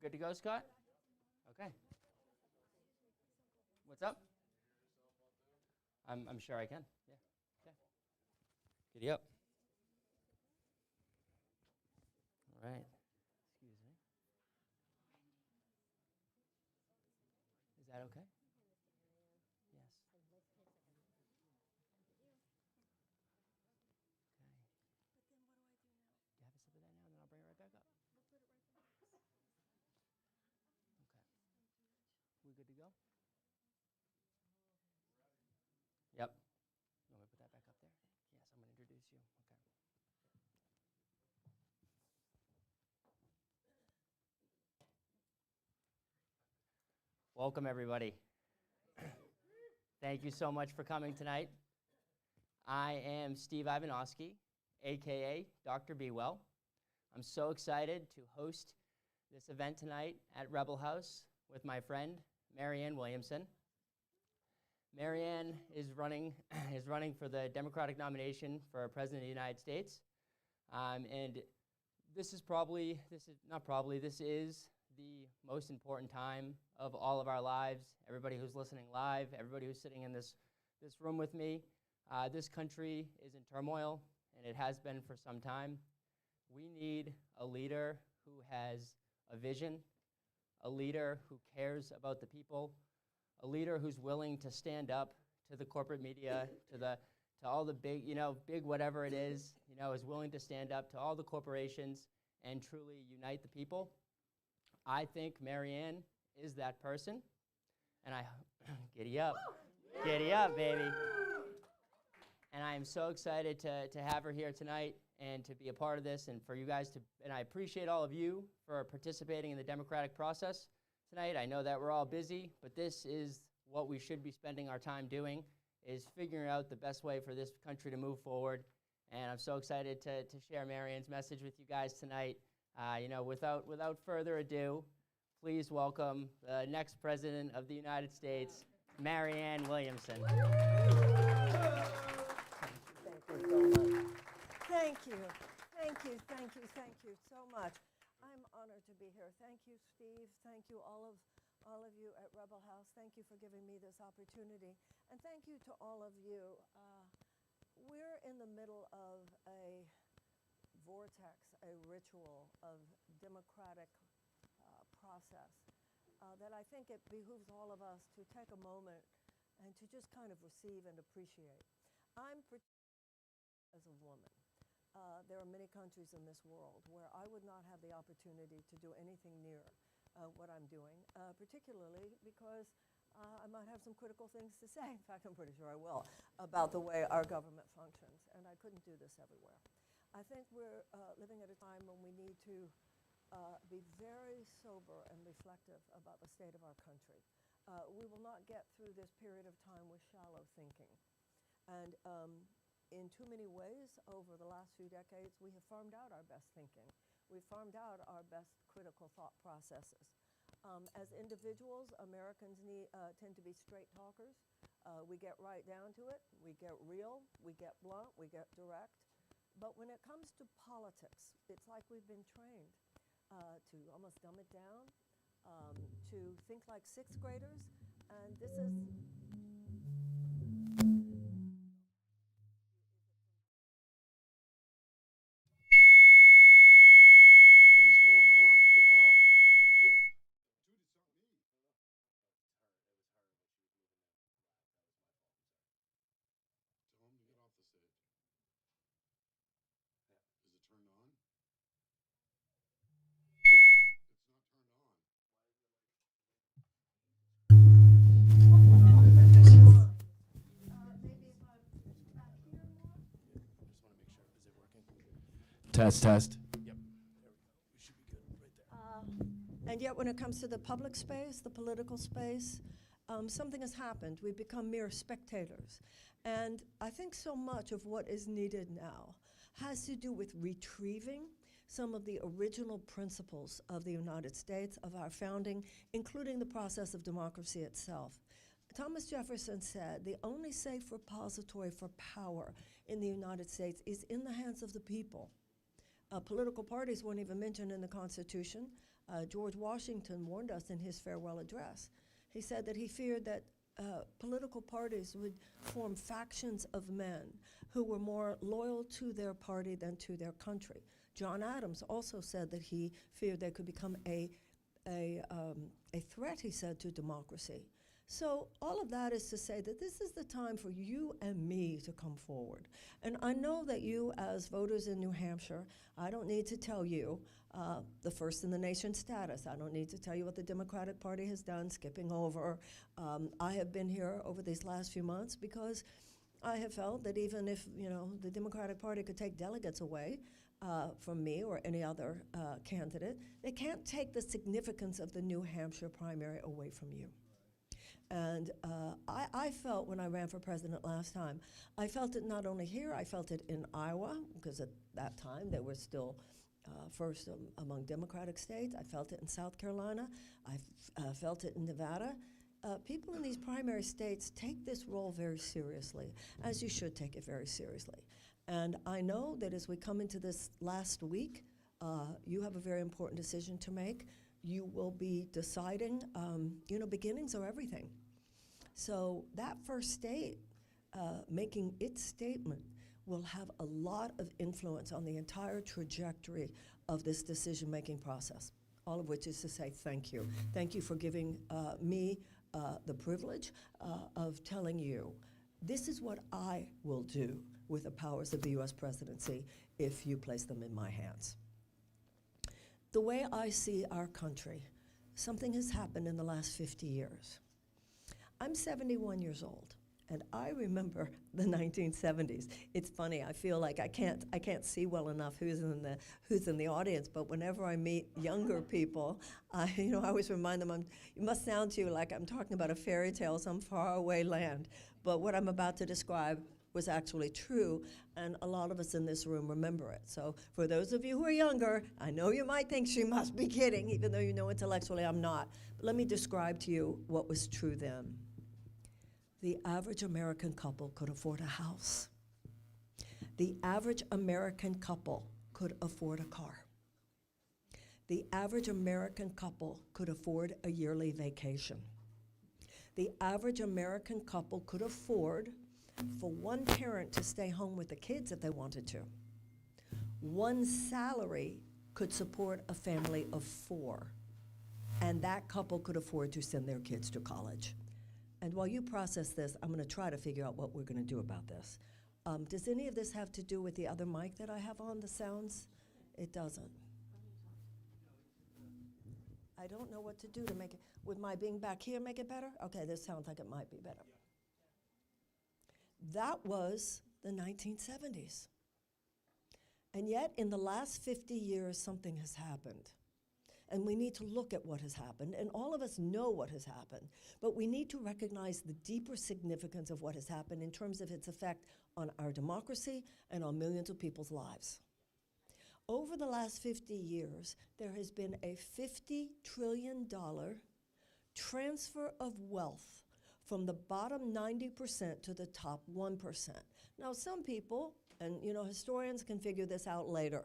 good to go, Scott? Okay. What's up? I'm sure I can. Yeah. Okay. Giddy up. All right. Excuse me. Is that okay? Yes. Okay. Do you have a sip of that now, and then I'll bring it right back up? Okay. We good to go? Yep. You want me to put that back up there? Yes, I'm going to introduce you. Okay. Welcome, everybody. Thank you so much for coming tonight. I am Steve Ivanovsky, a.k.a. Dr. Be Well. I'm so excited to host this event tonight at Rebel House with my friend, Marianne Williamson. Marianne is running for the Democratic nomination for President of the United States. And this is the most important time of all of our lives. Everybody who's listening live, everybody who's sitting in this room with me, this country is in turmoil, and it has been for some time. We need a leader who has a vision, a leader who cares about the people, a leader who's willing to stand up to the corporate media, to all the big whatever it is, is willing to stand up to all the corporations and truly unite the people. I think Marianne is that person, and giddy up, baby. And I am so excited to have her here tonight and to be a part of this, and for you guys and I appreciate all of you for participating in the democratic process tonight. I know that we're all busy, but this is what we should be spending our time doing, is figuring out the best way for this country to move forward. And I'm so excited to share Marianne's message with you guys tonight. Without further ado, please welcome the next President of the United States, Marianne Williamson. Thank you so much. Thank you so much. I'm honored to be here. Thank you, Steve. Thank you, all of you at Rebel House. Thank you for giving me this opportunity. And thank you to all of you. We're in the middle of a vortex, a ritual of democratic process that I think it behooves all of us to take a moment and to just kind of receive and appreciate. I'm as a woman. There are many countries in this world where I would not have the opportunity to do anything near what I'm doing, particularly because I might have some critical things to say. In fact, I'm pretty sure I will, about the way our government functions, and I couldn't do this everywhere. I think we're living at a time when we need to be very sober and reflective about the state of our country. We will not get through this period of time with shallow thinking. And in too many ways, over the last few decades, we have farmed out our best thinking. We've farmed out our best critical thought processes. As individuals, Americans tend to be straight talkers. We get right down to it. We get real. We get blunt. We get direct. But when it comes to politics, it's like we've been trained to almost dumb it down, to think like sixth graders, and this is... What is going on? Oh, what are you doing? Dude, it's not me. Tell him to get off the stage. Is it turned on? It's not turned on. Test. Yep. There we go. We should be good right there. And yet when it comes to the public space, the political space, something has happened. We've become mere spectators. And I think so much of what is needed now has to do with retrieving some of the original principles of the United States, of our founding, including the process of democracy itself. Thomas Jefferson said, the only safe repository for power in the United States is in the hands of the people. Political parties weren't even mentioned in the Constitution. George Washington warned us in his farewell address. He said that he feared that political parties would form factions of men who were more loyal to their party than to their country. John Adams also said that he feared they could become a threat, he said, to democracy. So all of that is to say that this is the time for you and me to come forward. And I know that you, as voters in New Hampshire, I don't need to tell you the first in the nation status. I don't need to tell you what the Democratic Party has done, skipping over. I have been here over these last few months because I have felt that even if, you know, the Democratic Party could take delegates away from me or any other candidate, they can't take the significance of the New Hampshire primary away from you. And I felt when I ran for president last time, I felt it not only here, I felt it in Iowa, because at that time they were still first among Democratic states. I felt it in South Carolina. I felt it in Nevada. People in these primary states take this role very seriously, as you should take it very seriously. And I know that as we come into this last week, you have a very important decision to make. You will be deciding, you know, beginnings are everything. So that first state making its statement will have a lot of influence on the entire trajectory of this decision-making process, all of which is to say thank you. Thank you for giving me the privilege of telling you, this is what I will do with the powers of the U.S. presidency if you place them in my hands. The way I see our country, something has happened in the last 50 years. I'm 71 years old, and I remember the 1970s. It's funny, I feel like I can't see well enough who's in the audience, but whenever I meet younger people, I always remind them, it must sound to you like I'm talking about a fairy tale, some faraway land, but what I'm about to describe was actually true, and a lot of us in this room remember it. So for those of you who are younger, I know you might think she must be kidding, even though you know intellectually I'm not. But let me describe to you what was true then. The average American couple could afford a house. The average American couple could afford a car. The average American couple could afford a yearly vacation. The average American couple could afford for one parent to stay home with the kids if they wanted to. One salary could support a family of 4, and that couple could afford to send their kids to college. And while you process this, I'm going to try to figure out what we're going to do about this. Does any of this have to do with the other mic that I have on, the sounds? It doesn't. I don't know what to do to make it. Would my being back here make it better? Okay, this sounds like it might be better. That was the 1970s. And yet, in the last 50 years, something has happened. And we need to look at what has happened, and all of us know what has happened, but we need to recognize the deeper significance of what has happened in terms of its effect on our democracy and on millions of people's lives. Over the last 50 years, there has been a $50 trillion transfer of wealth from the bottom 90% to the top 1%. Now, some people, and historians can figure this out later,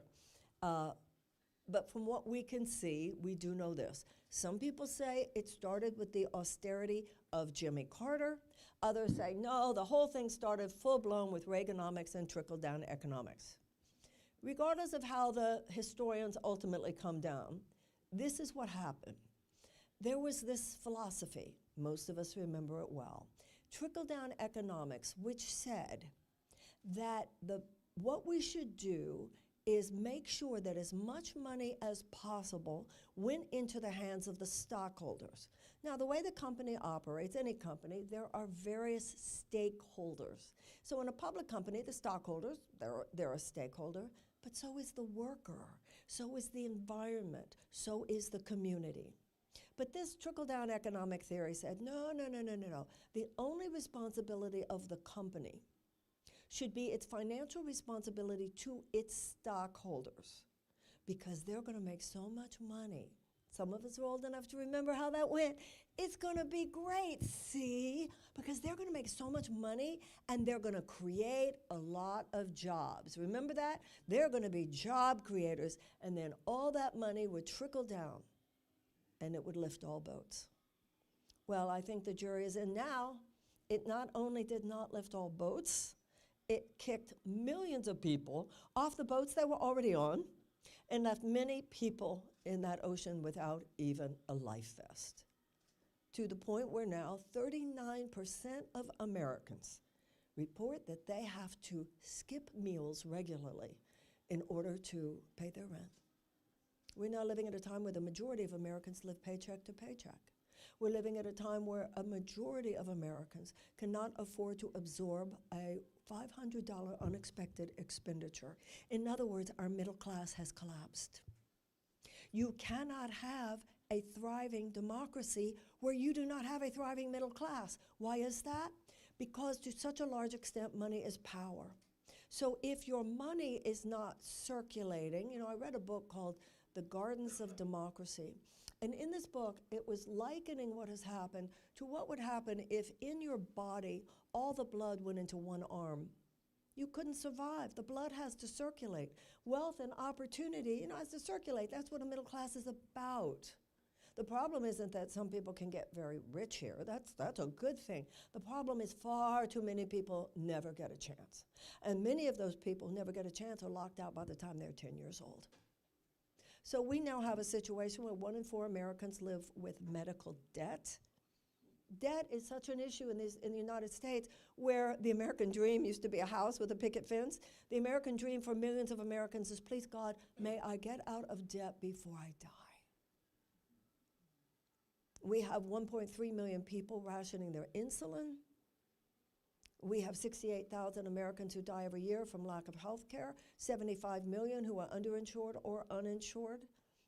but from what we can see, we do know this. Some people say it started with the austerity of Jimmy Carter. Others say, no, the whole thing started full-blown with Reaganomics and trickle-down economics. Regardless of how the historians ultimately come down, this is what happened. There was this philosophy, most of us remember it well, trickle-down economics, which said that what we should do is make sure that as much money as possible went into the hands of the stockholders. Now, the way the company operates, any company, there are various stakeholders. So in a public company, the stockholders, they're a stakeholder, but so is the worker, so is the environment, so is the community. But this trickle-down economic theory said, no. The only responsibility of the company should be its financial responsibility to its stockholders, because they're going to make so much money Some of us are old enough to remember how that went. It's going to be great, see? Because they're going to make so much money and they're going to create a lot of jobs. Remember that? They're going to be job creators, and then all that money would trickle down and it would lift all boats. Well, I think the jury is in now. It not only did not lift all boats, it kicked millions of people off the boats they were already on and left many people in that ocean without even a life vest. To the point where now 39% of Americans report that they have to skip meals regularly in order to pay their rent. We're now living at a time where the majority of Americans live paycheck to paycheck. We're living at a time where a majority of Americans cannot afford to absorb a $500 unexpected expenditure. In other words, our middle class has collapsed. You cannot have a thriving democracy where you do not have a thriving middle class. Why is that? Because to such a large extent, money is power. So if your money is not circulating, I read a book called The Gardens of Democracy. And in this book, it was likening what has happened to what would happen if in your body all the blood went into one arm. You couldn't survive. The blood has to circulate. Wealth and opportunity, has to circulate. That's what a middle class is about. The problem isn't that some people can get very rich here. That's a good thing. The problem is far too many people never get a chance. And many of those people who never get a chance are locked out by the time they're 10 years old. So we now have a situation where 1 in 4 Americans live with medical debt. Debt is such an issue in the United States, where the American dream used to be a house with a picket fence. The American dream for millions of Americans is, please God, may I get out of debt before I die. We have 1.3 million people rationing their insulin. We have 68,000 Americans who die every year from lack of health care, 75 million who are underinsured or uninsured,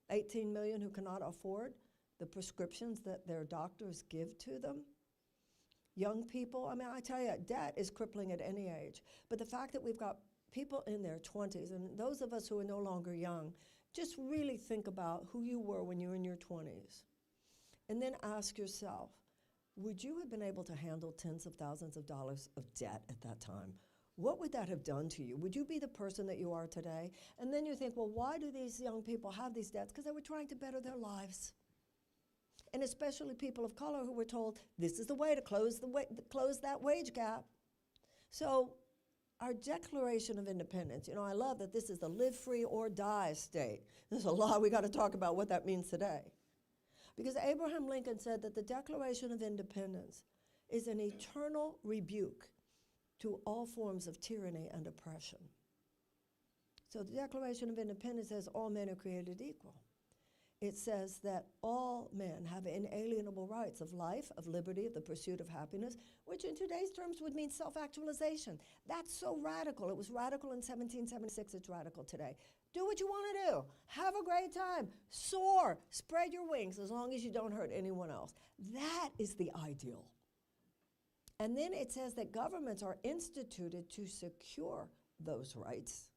18 million who cannot afford the prescriptions that their doctors give to them. Young people, I tell you, debt is crippling at any age. But the fact that we've got people in their 20s, and those of us who are no longer young, just really think about who you were when you were in your 20s. And then ask yourself, would you have been able to handle tens of thousands of dollars of debt at that time? What would that have done to you? Would you be the person that you are today? And then you think, well, why do these young people have these debts? Because they were trying to better their lives. And especially people of color who were told, this is the way to close that wage gap. So our Declaration of Independence, I love that this is the live free or die state. There's a lot we got to talk about what that means today. Because Abraham Lincoln said that the Declaration of Independence is an eternal rebuke to all forms of tyranny and oppression. So the Declaration of Independence says all men are created equal. It says that all men have inalienable rights of life, of liberty, of the pursuit of happiness, which in today's terms would mean self-actualization. That's so radical. It was radical in 1776. It's radical today. Do what you want to do. Have a great time. Soar. Spread your wings as long as you don't hurt anyone else. That is the ideal. And then it says that governments are instituted to secure those rights.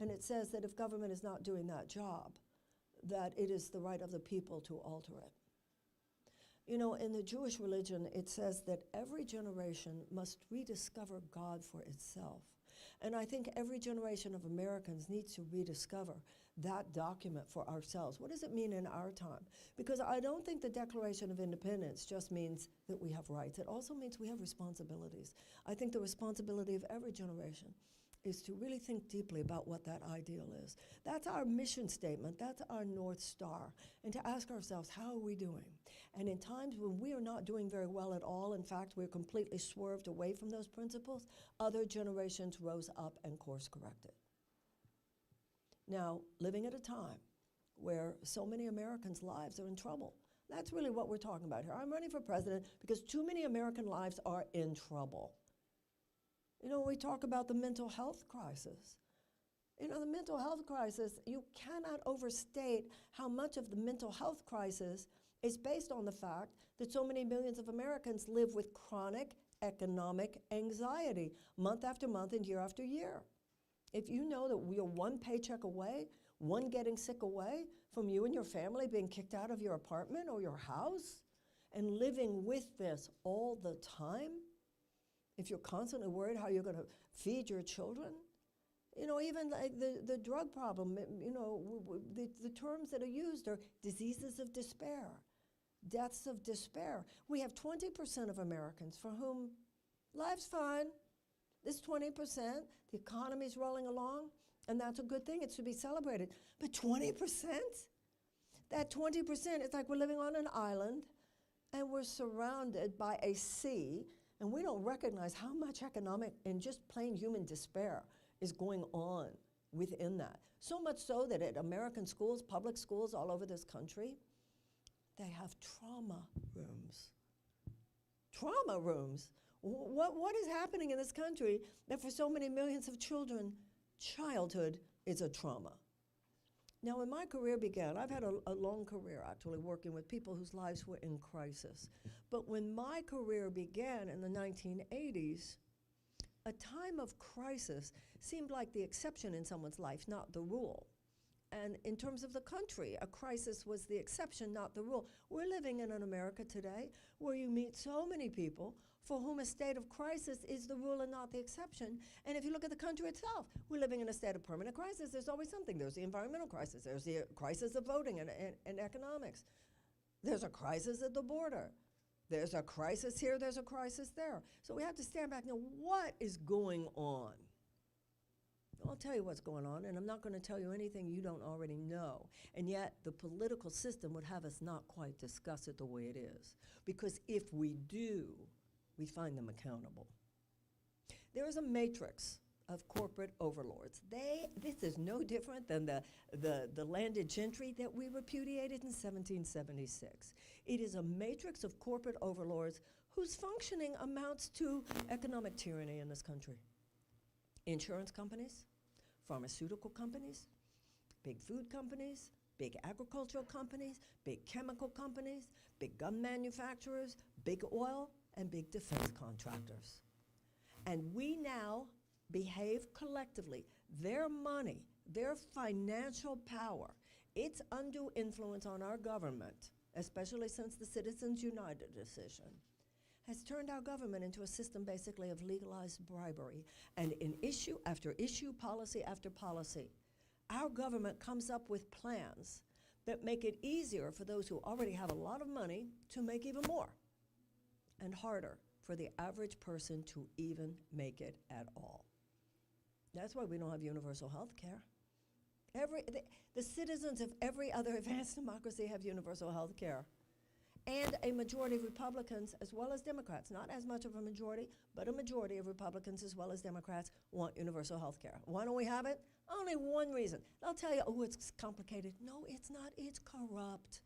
And it says that if government is not doing that job, that it is the right of the people to alter it. In the Jewish religion, it says that every generation must rediscover God for itself. And I think every generation of Americans needs to rediscover that document for ourselves. What does it mean in our time? Because I don't think the Declaration of Independence just means that we have rights. It also means we have responsibilities. I think the responsibility of every generation is to really think deeply about what that ideal is. That's our mission statement. That's our North Star. And to ask ourselves, how are we doing? And in times when we are not doing very well at all, in fact, we're completely swerved away from those principles, other generations rose up and course corrected. Now, living at a time where so many Americans' lives are in trouble, that's really what we're talking about here. I'm running for president because too many American lives are in trouble. We talk about the mental health crisis. The mental health crisis, you cannot overstate how much of the mental health crisis is based on the fact that so many millions of Americans live with chronic economic anxiety month after month and year after year. If you know that we are one paycheck away, one getting sick away from you and your family being kicked out of your apartment or your house, and living with this all the time? If you're constantly worried how you're going to feed your children? You know, even like the drug problem, you know, the terms that are used are diseases of despair, deaths of despair. We have 20% of Americans for whom life's fine. This 20%, the economy's rolling along, and that's a good thing. It should be celebrated. But 20%? That 20%, it's like we're living on an island, and we're surrounded by a sea, and we don't recognize how much economic and just plain human despair is going on within that. So much so that at American schools, public schools all over this country, they have trauma rooms. Trauma rooms. What is happening in this country that for so many millions of children, childhood is a trauma? Now, when my career began, I've had a long career actually working with people whose lives were in crisis. But when my career began in the 1980s, a time of crisis seemed like the exception in someone's life, not the rule. And in terms of the country, a crisis was the exception, not the rule. We're living in an America today where you meet so many people for whom a state of crisis is the rule and not the exception. And if you look at the country itself, we're living in a state of permanent crisis. There's always something. There's the environmental crisis. There's the crisis of voting and economics. There's a crisis at the border. There's a crisis here, there's a crisis there. So we have to stand back and know what is going on. I'll tell you what's going on, and I'm not going to tell you anything you don't already know. And yet, the political system would have us not quite discuss it the way it is. Because if we do, we find them accountable. There is a matrix of corporate overlords. This is no different than the landed gentry that we repudiated in 1776. It is a matrix of corporate overlords whose functioning amounts to economic tyranny in this country. Insurance companies, pharmaceutical companies, big food companies, big agricultural companies, big chemical companies, big gun manufacturers, big oil, and big defense contractors. And we now behave collectively. Their money, their financial power, its undue influence on our government, especially since the Citizens United decision, has turned our government into a system basically of legalized bribery. And in issue after issue, policy after policy, our government comes up with plans that make it easier for those who already have a lot of money to make even more, and harder for the average person to even make it at all. That's why we don't have universal health care. The citizens of every other advanced democracy have universal health care. And a majority of Republicans, as well as Democrats, not as much of a majority, but a majority of Republicans as well as Democrats want universal health care. Why don't we have it? Only one reason. They'll tell you, oh, it's complicated. No, it's not. It's corrupt.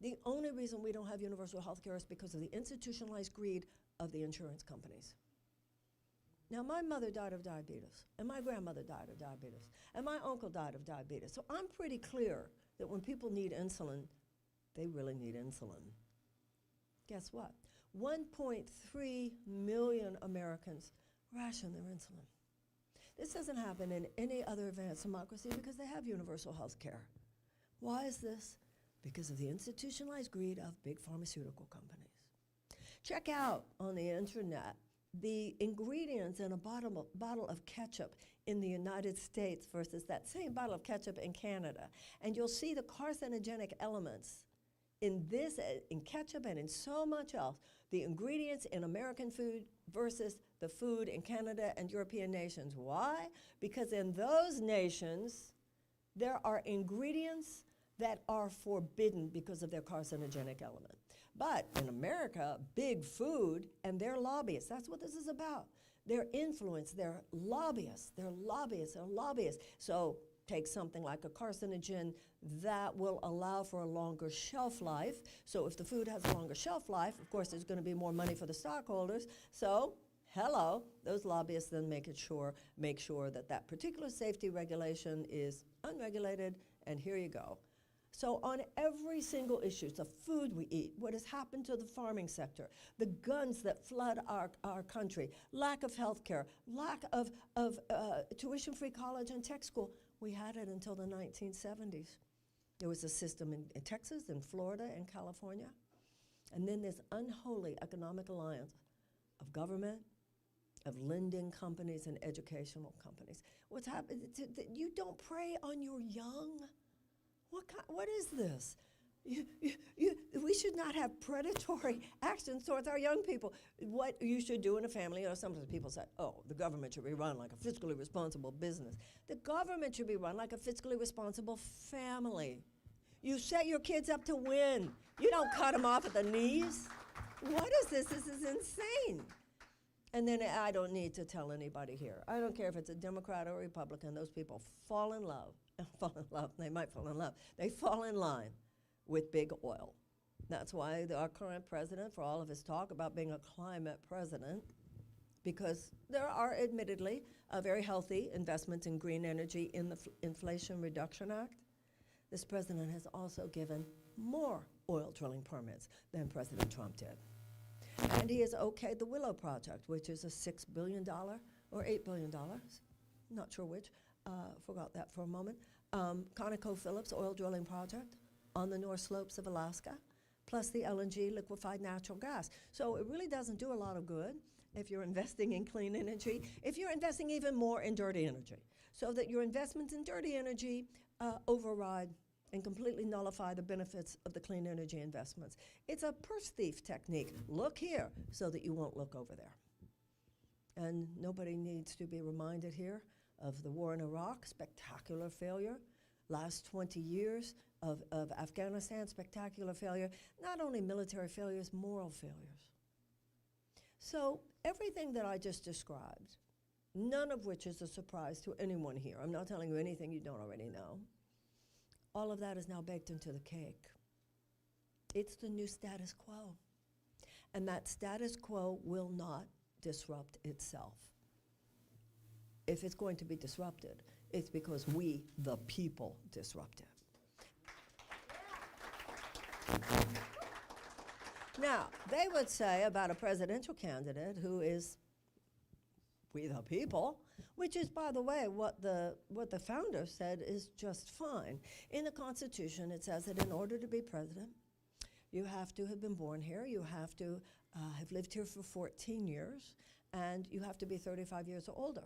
The only reason we don't have universal health care is because of the institutionalized greed of the insurance companies. Now, my mother died of diabetes, and my grandmother died of diabetes, and my uncle died of diabetes. So I'm pretty clear that when people need insulin, they really need insulin. Guess what? 1.3 million Americans ration their insulin. This doesn't happen in any other advanced democracy because they have universal health care. Why is this? Because of the institutionalized greed of big pharmaceutical companies. Check out on the internet the ingredients in a bottle of ketchup in the United States versus that same bottle of ketchup in Canada. And you'll see the carcinogenic elements in this, in ketchup and in so much else, the ingredients in American food versus the food in Canada and European nations. Why? Because in those nations, there are ingredients that are forbidden because of their carcinogenic element. But in America, big food and their lobbyists, that's what this is about. Their influence, their lobbyists. So take something like a carcinogen that will allow for a longer shelf life. So if the food has a longer shelf life, of course, there's going to be more money for the stockholders. So, hello, those lobbyists then make sure that that particular safety regulation is unregulated, and here you go. So on every single issue, the food we eat, what has happened to the farming sector, the guns that flood our country, lack of health care, lack of tuition-free college and tech school, We had it until the 1970s. There was a system in Texas, in Florida, and California. And then this unholy economic alliance of government, of lending companies, and educational companies. What's happened? You don't prey on your young? What is this? We should not have predatory actions towards our young people. What you should do in a family, or sometimes people say, oh, the government should be run like a fiscally responsible business. The government should be run like a fiscally responsible family. You set your kids up to win. You don't cut them off at the knees. What is this? This is insane. And then I don't need to tell anybody here. I don't care if it's a Democrat or a Republican. Those people fall in love. They might fall in love. They fall in line with big oil. That's why our current president, for all of his talk about being a climate president, because there are admittedly very healthy investments in green energy in the Inflation Reduction Act, this president has also given more oil drilling permits than President Trump did. And he has okayed the Willow Project, which is a $6 billion or $8 billion, not sure which, forgot that for a moment, ConocoPhillips oil drilling project on the North Slopes of Alaska, plus the LNG, liquefied natural gas. So it really doesn't do a lot of good if you're investing in clean energy, if you're investing even more in dirty energy, so that your investments in dirty energy override and completely nullify the benefits of the clean energy investments. It's a purse thief technique. Look here so that you won't look over there. And nobody needs to be reminded here of the war in Iraq, spectacular failure. Last 20 years of Afghanistan, spectacular failure. Not only military failures, moral failures. So everything that I just described, none of which is a surprise to anyone here. I'm not telling you anything you don't already know. All of that is now baked into the cake. It's the new status quo. And that status quo will not disrupt itself. If it's going to be disrupted, it's because we, the people, disrupt it. Now, they would say about a presidential candidate who is we the people, which is, by the way, what the founders said is just fine. In the Constitution, it says that in order to be president, you have to have been born here, you have to have lived here for 14 years, and you have to be 35 years or older.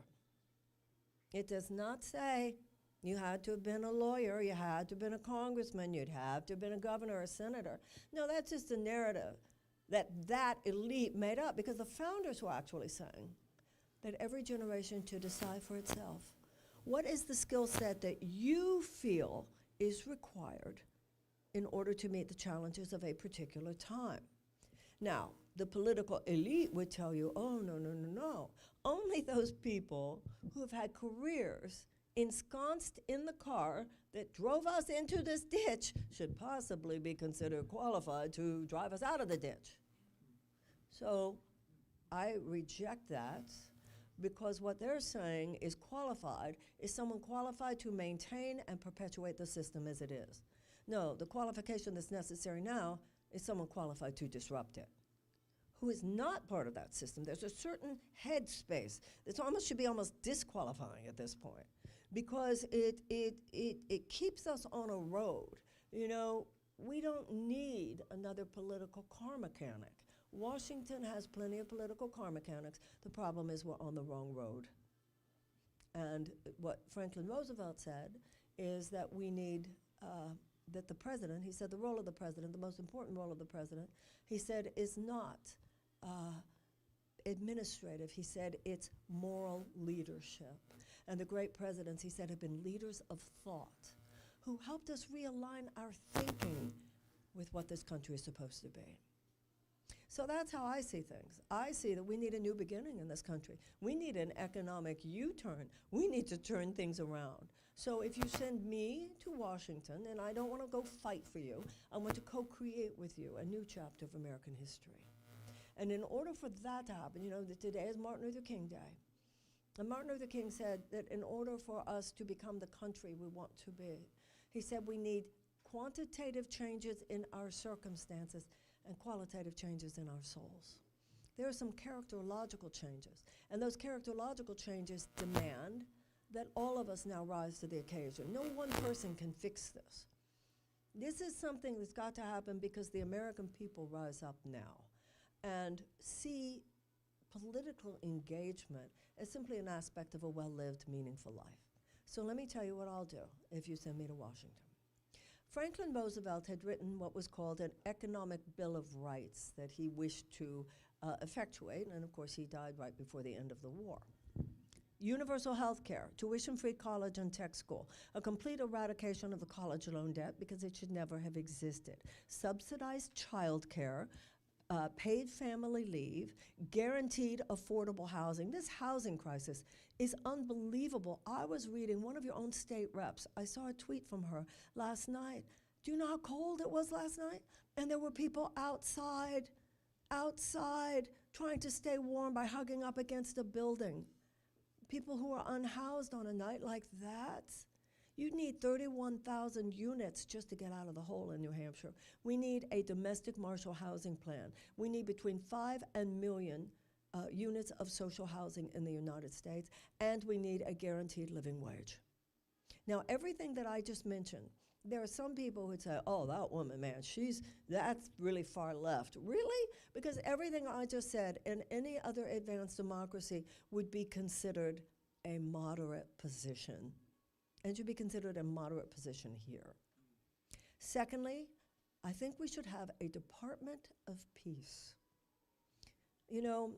It does not say you had to have been a lawyer, you had to have been a congressman, you'd have to have been a governor or a senator. No, that's just a narrative that elite made up, because the founders were actually saying that every generation to decide for itself. What is the skill set that you feel is required in order to meet the challenges of a particular time? Now, the political elite would tell you, oh, no, no, no, no. Only those people who have had careers ensconced in the car that drove us into this ditch should possibly be considered qualified to drive us out of the ditch. So I reject that, because what they're saying is qualified is someone qualified to maintain and perpetuate the system as it is. No, the qualification that's necessary now is someone qualified to disrupt it, who is not part of that system. There's a certain headspace that should be almost disqualifying at this point, because it keeps us on a road. You know, we don't need another political car mechanic. Washington has plenty of political car mechanics. The problem is we're on the wrong road. And what Franklin Roosevelt said is that we need, that the president, he said the role of the president, the most important role of the president, he said is not administrative. He said it's moral leadership. And the great presidents, he said, have been leaders of thought who helped us realign our thinking with what this country is supposed to be. So that's how I see things. I see that we need a new beginning in this country. We need an economic U-turn. We need to turn things around. So if you send me to Washington, and I don't want to go fight for you, I want to co-create with you a new chapter of American history. And in order for that to happen, you know, today is Martin Luther King Day. And Martin Luther King said that in order for us to become the country we want to be, he said we need quantitative changes in our circumstances and qualitative changes in our souls. There are some characterological changes, and those characterological changes demand that all of us now rise to the occasion. No one person can fix this. This is something that's got to happen because the American people rise up now and see political engagement as simply an aspect of a well-lived, meaningful life. So let me tell you what I'll do if you send me to Washington. Franklin Roosevelt had written what was called an economic bill of rights that he wished to effectuate, and of course he died right before the end of the war. Universal health care, tuition-free college and tech school, a complete eradication of the college loan debt because it should never have existed, subsidized child care, paid family leave, guaranteed affordable housing. This housing crisis is unbelievable. I was reading one of your own state reps. I saw a tweet from her last night. Do you know how cold it was last night? And there were people outside, trying to stay warm by hugging up against a building. People who are unhoused on a night like that. You need 31,000 units just to get out of the hole in New Hampshire. We need a domestic Marshall housing plan. We need between 5 and million units of social housing in the United States, and we need a guaranteed living wage. Now, everything that I just mentioned, there are some people who would say, oh, that woman, man, that's really far left. Really? Because everything I just said in any other advanced democracy would be considered a moderate position, and should be considered a moderate position here. Secondly, I think we should have a Department of Peace. You know,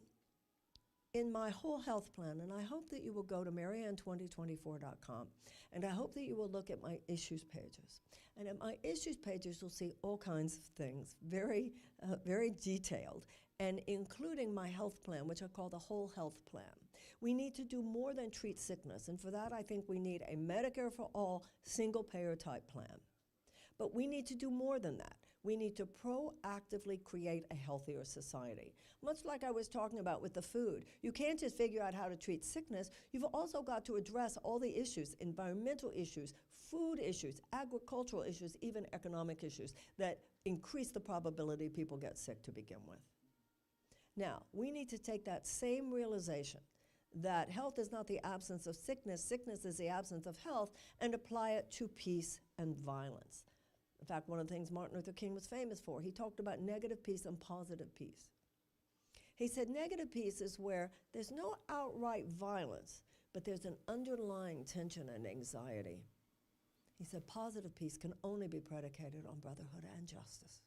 in my whole health plan, and I hope that you will go to marianne2024.com, and I hope that you will look at my issues pages. And at my issues pages, you'll see all kinds of things, very detailed, and including my health plan, which I call the whole health plan. We need to do more than treat sickness, and for that, I think we need a Medicare for all, single-payer type plan. But we need to do more than that. We need to proactively create a healthier society. Much like I was talking about with the food, you can't just figure out how to treat sickness. You've also got to address all the issues, environmental issues, food issues, agricultural issues, even economic issues that increase the probability people get sick to begin with. Now, we need to take that same realization that health is not the absence of sickness, sickness is the absence of health, and apply it to peace and violence. In fact, one of the things Martin Luther King was famous for, he talked about negative peace and positive peace. He said negative peace is where there's no outright violence, but there's an underlying tension and anxiety. He said positive peace can only be predicated on brotherhood and justice.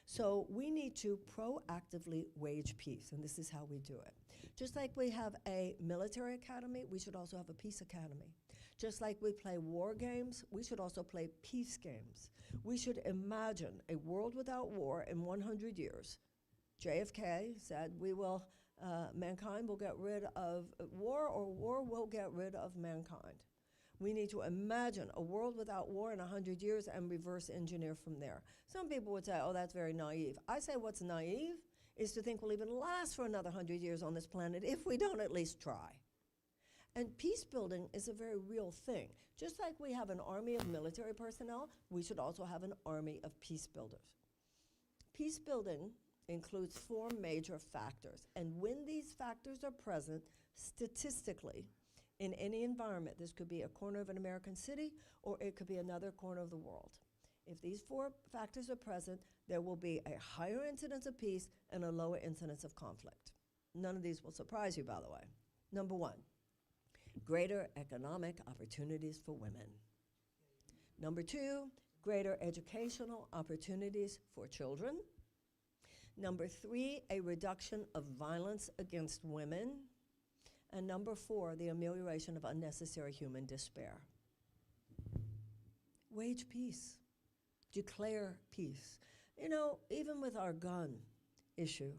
So we need to proactively wage peace, and this is how we do it. Just like we have a military academy, we should also have a peace academy. Just like we play war games, we should also play peace games. We should imagine a world without war in 100 years. JFK said mankind will get rid of war, or war will get rid of mankind. We need to imagine a world without war in 100 years and reverse engineer from there. Some people would say, oh, that's very naive. I say what's naive is to think we'll even last for another 100 years on this planet if we don't at least try. And peace building is a very real thing. Just like we have an army of military personnel, we should also have an army of peace builders. Peace building includes 4 major factors. And when these factors are present, statistically, in any environment, this could be a corner of an American city, or it could be another corner of the world. If these 4 factors are present, there will be a higher incidence of peace and a lower incidence of conflict. None of these will surprise you, by the way. Number 1, greater economic opportunities for women. Number 2, greater educational opportunities for children. Number 3, a reduction of violence against women. And number 4, the amelioration of unnecessary human despair. Wage peace. Declare peace. You know, even with our gun issue,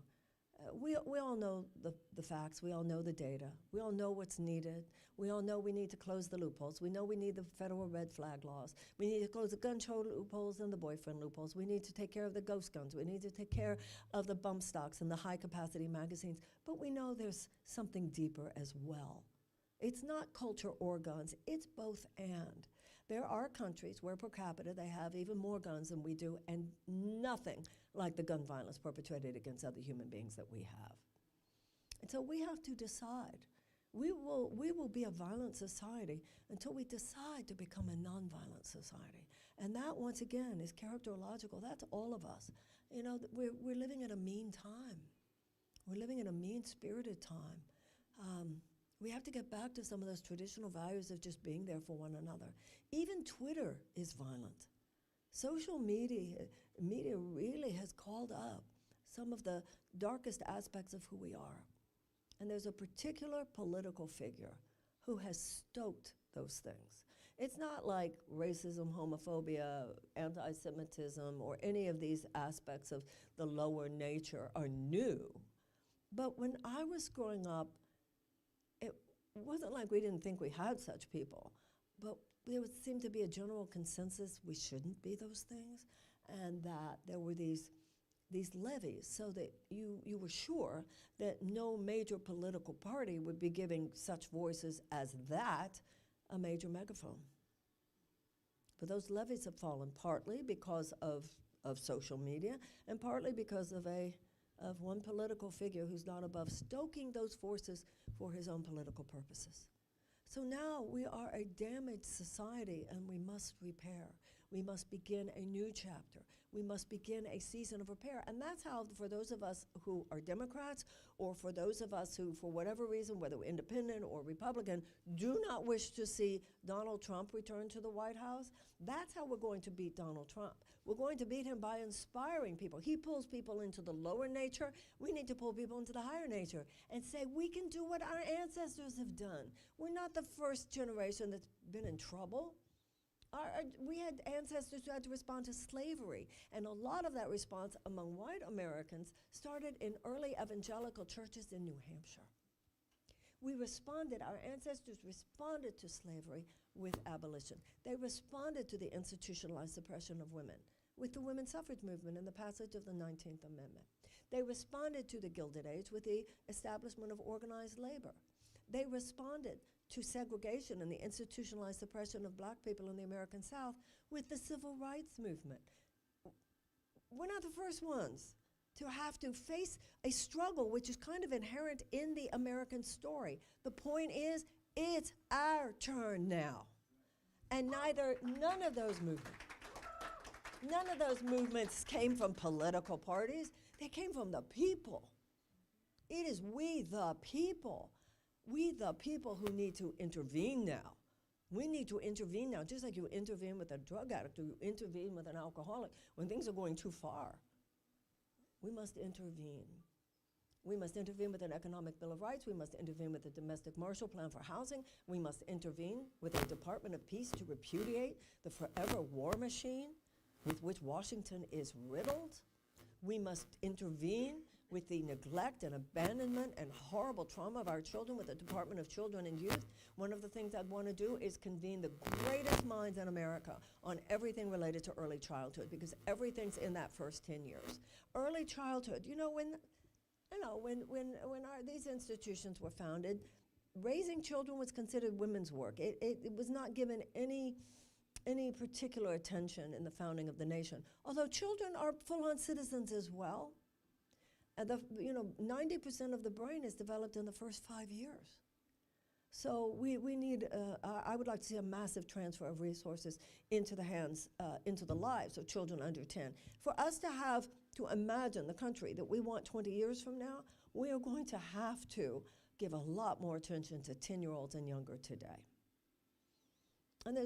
we all know the facts. We all know the data. We all know what's needed. We all know we need to close the loopholes. We know we need the federal red flag laws. We need to close the gun show loopholes and the boyfriend loopholes. We need to take care of the ghost guns. We need to take care of the bump stocks and the high-capacity magazines. But we know there's something deeper as well. It's not culture or guns. It's both and. There are countries where per capita they have even more guns than we do, and nothing like the gun violence perpetrated against other human beings that we have. And so we have to decide, We will be a violent society until we decide to become a nonviolent society. And that, once again, is characterological. That's all of us. You know, we're living in a mean time. We're living in a mean-spirited time. We have to get back to some of those traditional values of just being there for one another. Even Twitter is violent. Social media really has called up some of the darkest aspects of who we are. And there's a particular political figure who has stoked those things. It's not like racism, homophobia, anti-Semitism, or any of these aspects of the lower nature are new. But when I was growing up, it wasn't like we didn't think we had such people, but there would seem to be a general consensus we shouldn't be those things, and that there were these levies, so that you were sure that no major political party would be giving such voices as that a major megaphone. But those levies have fallen partly because of social media, and partly because of one political figure who's not above stoking those forces for his own political purposes. So now we are a damaged society, and we must repair. We must begin a new chapter. We must begin a season of repair. And that's how, for those of us who are Democrats, or for those of us who, for whatever reason, whether independent or Republican, do not wish to see Donald Trump return to the White House, that's how we're going to beat Donald Trump. We're going to beat him by inspiring people. He pulls people into the lower nature. We need to pull people into the higher nature and say, we can do what our ancestors have done. We're not the first generation that's been in trouble. We had ancestors who had to respond to slavery, and a lot of that response among white Americans started in early evangelical churches in New Hampshire. Our ancestors responded to slavery with abolition. They responded to the institutionalized suppression of women with the women's suffrage movement and the passage of the 19th Amendment. They responded to the Gilded Age with the establishment of organized labor. They responded to segregation and the institutionalized suppression of black people in the American South with the civil rights movement. We're not the first ones to have to face a struggle which is kind of inherent in the American story. The point is, it's our turn now. And none of those movements came from political parties. They came from the people. It is we the people who need to intervene now. We need to intervene now, just like you intervene with a drug addict or you intervene with an alcoholic when things are going too far. We must intervene. We must intervene with an economic bill of rights. We must intervene with a domestic Marshall Plan for housing. We must intervene with a Department of Peace to repudiate the forever war machine with which Washington is riddled. We must intervene with the neglect and abandonment and horrible trauma of our children with the Department of Children and Youth. One of the things I'd want to do is convene the greatest minds in America on everything related to early childhood, because everything's in that first 10 years. Early childhood, when these institutions were founded, raising children was considered women's work. It was not given any particular attention in the founding of the nation, although children are full-on citizens as well. And 90% of the brain is developed in the first 5 years. So we need, I would like to see a massive transfer of resources into the hands, into the lives of children under 10. For us to imagine the country that we want 20 years from now, we are going to have to give a lot more attention to 10-year-olds and younger today. And there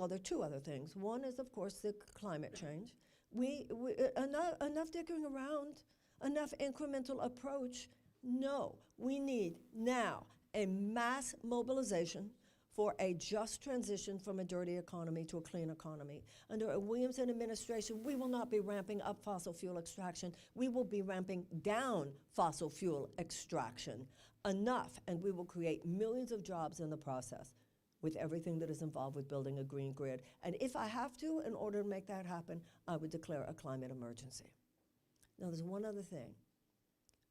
are two other things. One is, of course, the climate change. Enough digging around, enough incremental approach. No, we need now a mass mobilization for a just transition from a dirty economy to a clean economy. Under a Williamson administration, we will not be ramping up fossil fuel extraction. We will be ramping down fossil fuel extraction enough, and we will create millions of jobs in the process with everything that is involved with building a green grid. And if I have to, in order to make that happen, I would declare a climate emergency. Now, there's one other thing.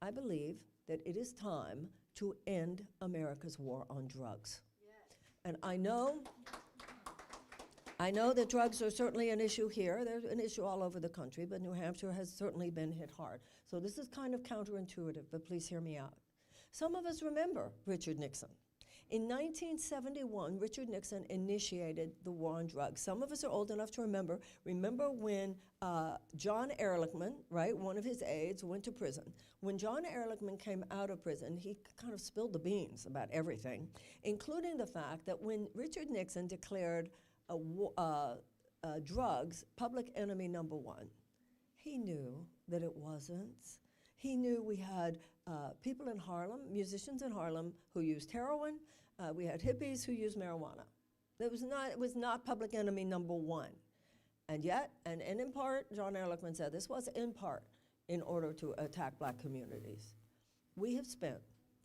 I believe that it is time to end America's war on drugs. Yes. And I know that drugs are certainly an issue here. They're an issue all over the country, but New Hampshire has certainly been hit hard. So this is kind of counterintuitive, but please hear me out. Some of us remember Richard Nixon. In 1971, Richard Nixon initiated the war on drugs. Some of us are old enough to remember when John Ehrlichman, right, one of his aides, went to prison. When John Ehrlichman came out of prison, he kind of spilled the beans about everything, including the fact that when Richard Nixon declared drugs public enemy number one, he knew that it wasn't. He knew we had people in Harlem, musicians in Harlem, who used heroin. We had hippies who used marijuana. It was not public enemy number one. And yet, and in part, John Ehrlichman said this was in part in order to attack black communities. We have spent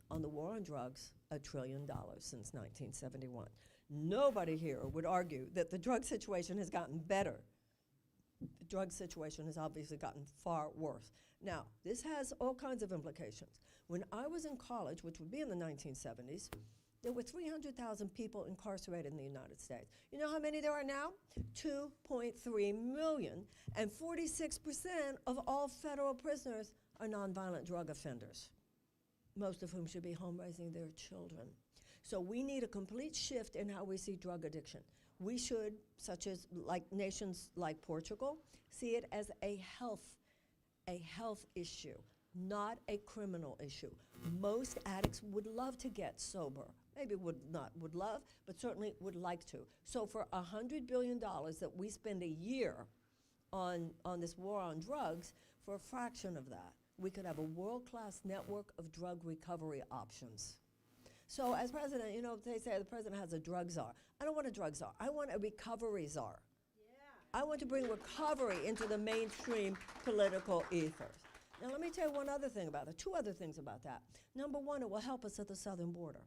on the war on drugs $1 trillion since 1971. Nobody here would argue that the drug situation has gotten better. The drug situation has obviously gotten far worse. Now, this has all kinds of implications. When I was in college, which would be in the 1970s, there were 300,000 people incarcerated in the United States. You know how many there are now? 2.3 million, and 46% of all federal prisoners are nonviolent drug offenders, most of whom should be home raising their children. So we need a complete shift in how we see drug addiction. We should, such as like nations like Portugal, see it as a health issue, not a criminal issue. Most addicts would love to get sober. Maybe would love, but certainly would like to. So for $100 billion that we spend a year on this war on drugs, for a fraction of that, we could have a world-class network of drug recovery options. So as president, you know, they say the president has a drug czar. I don't want a drug czar. I want a recovery czar. Yeah. I want to bring recovery into the mainstream political ethos. Now let me tell you one other thing about it, two other things about that. Number one, it will help us at the southern border,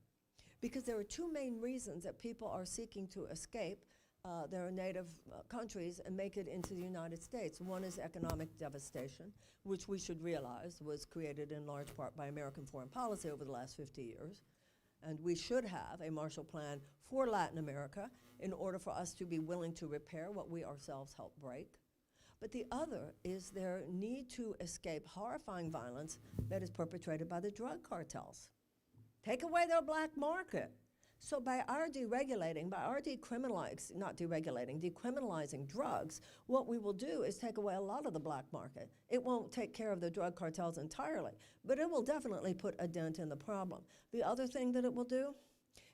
because there are two main reasons that people are seeking to escape their native countries and make it into the United States. One is economic devastation, which we should realize was created in large part by American foreign policy over the last 50 years. And we should have a Marshall Plan for Latin America in order for us to be willing to repair what we ourselves helped break. But the other is their need to escape horrifying violence that is perpetrated by the drug cartels. Take away their black market. So by our deregulating, by our decriminalizing drugs, what we will do is take away a lot of the black market. It won't take care of the drug cartels entirely, but it will definitely put a dent in the problem. The other thing that it will do,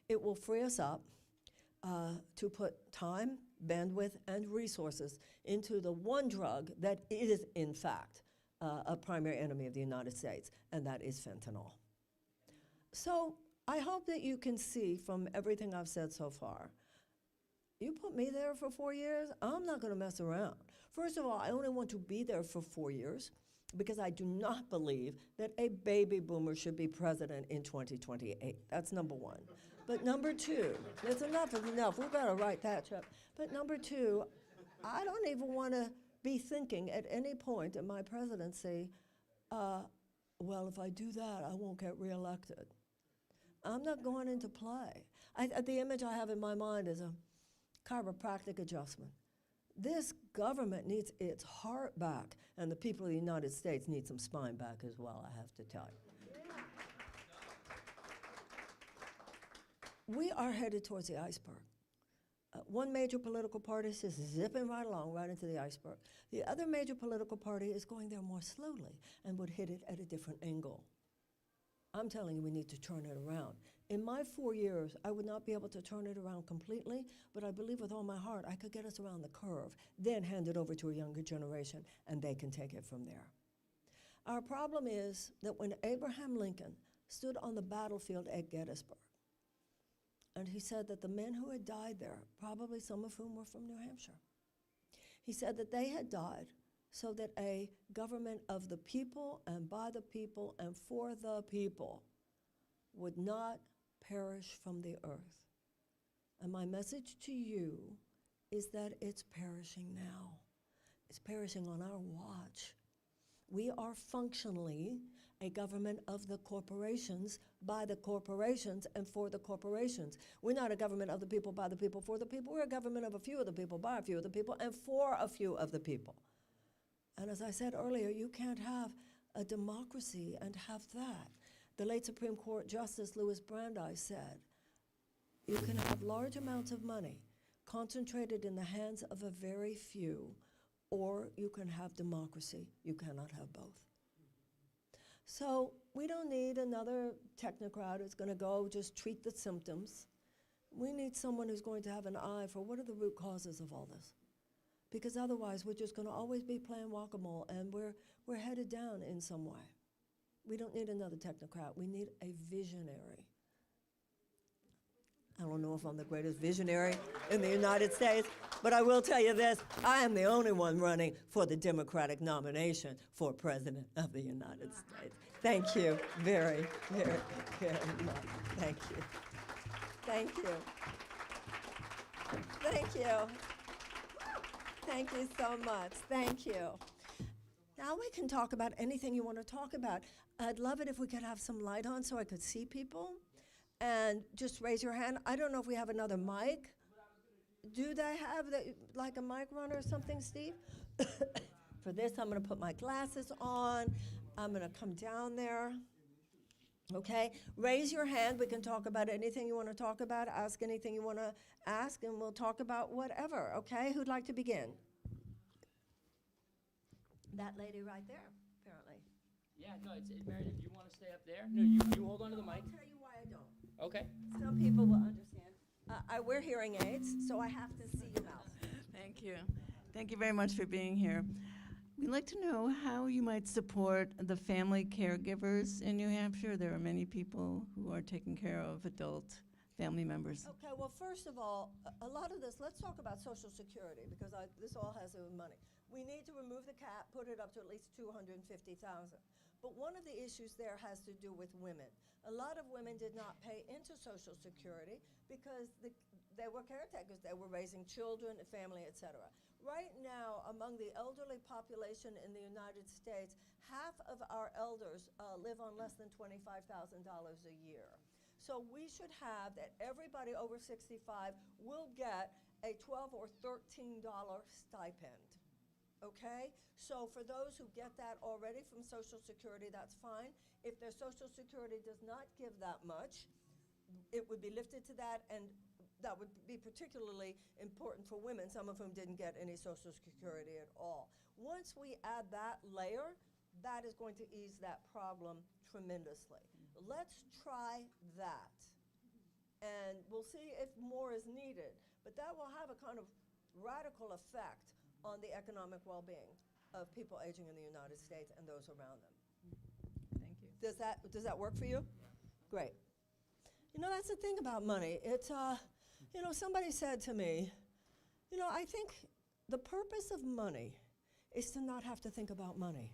it will free us up to put time, bandwidth, and resources into the one drug that is, in fact, a primary enemy of the United States, and that is fentanyl. So I hope that you can see from everything I've said so far, you put me there for 4 years, I'm not going to mess around. First of all, I only want to be there for 4 years because I do not believe that a baby boomer should be president in 2028. That's number one. But number two, that's enough is enough. We've got to write that check. But number two, I don't even want to be thinking at any point in my presidency, well, if I do that, I won't get reelected. I'm not going into play. The image I have in my mind is a chiropractic adjustment. This government needs its heart back, and the people of the United States need some spine back as well, I have to tell you. We are headed towards the iceberg. One major political party is just zipping right along, right into the iceberg. The other major political party is going there more slowly and would hit it at a different angle. I'm telling you, we need to turn it around. In my 4 years, I would not be able to turn it around completely, but I believe with all my heart I could get us around the curve, then hand it over to a younger generation, and they can take it from there. Our problem is that when Abraham Lincoln stood on the battlefield at Gettysburg, and he said that the men who had died there, probably some of whom were from New Hampshire, he said that they had died so that a government of the people and by the people and for the people would not perish from the earth. And my message to you is that it's perishing now. It's perishing on our watch. We are functionally a government of the corporations, by the corporations, and for the corporations. We're not a government of the people, by the people, for the people. We're a government of a few of the people, by a few of the people, and for a few of the people. And as I said earlier, you can't have a democracy and have that. The late Supreme Court Justice Louis Brandeis said, you can have large amounts of money concentrated in the hands of a very few, or you can have democracy. You cannot have both. So we don't need another technocrat who's going to go just treat the symptoms. We need someone who's going to have an eye for what are the root causes of all this. Because otherwise, we're just going to always be playing whack-a-mole, and we're headed down in some way. We don't need another technocrat. We need a visionary. I don't know if I'm the greatest visionary in the United States, but I will tell you this, I am the only one running for the Democratic nomination for President of the United States. Thank you very, very, very much. Thank you. Thank you. Thank you. Thank you so much. Thank you. Now we can talk about anything you want to talk about. I'd love it if we could have some light on so I could see people. And just raise your hand. I don't know if we have another mic. Do they have like a mic runner or something, Steve? For this, I'm going to put my glasses on. I'm going to come down there. Okay? Raise your hand. We can talk about anything you want to talk about. Ask anything you want to ask, and we'll talk about whatever. Okay? Who'd like to begin? That lady right there, apparently. Yeah, no, Marianne, if you want to stay up there. No, you hold on to the mic. I'll tell you why I don't. Okay. Some people will understand. I wear hearing aids, so I have to see your mouth. Thank you. Thank you very much for being here. We'd like to know how you might support the family caregivers in New Hampshire. There are many people who are taking care of adult family members. Okay, well, first of all, a lot of this, let's talk about Social Security, because this all has to do with money. We need to remove the cap, put it up to at least $250,000. But one of the issues there has to do with women. A lot of women did not pay into Social Security because they were caretakers. They were raising children, a family, et cetera. Right now, among the elderly population in the United States, half of our elders live on less than $25,000 a year. So we should have that everybody over 65 will get a $12 or $13 stipend. Okay? So for those who get that already from Social Security, that's fine. If their Social Security does not give that much, it would be lifted to that, and that would be particularly important for women, some of whom didn't get any Social Security at all. Once we add that layer, that is going to ease that problem tremendously. Let's try that. And we'll see if more is needed. But that will have a kind of radical effect on the economic well-being of people aging in the United States and those around them. Thank you. Does that work for you? Great. You know, that's the thing about money. It's, you know, somebody said to me, you know, I think the purpose of money is to not have to think about money.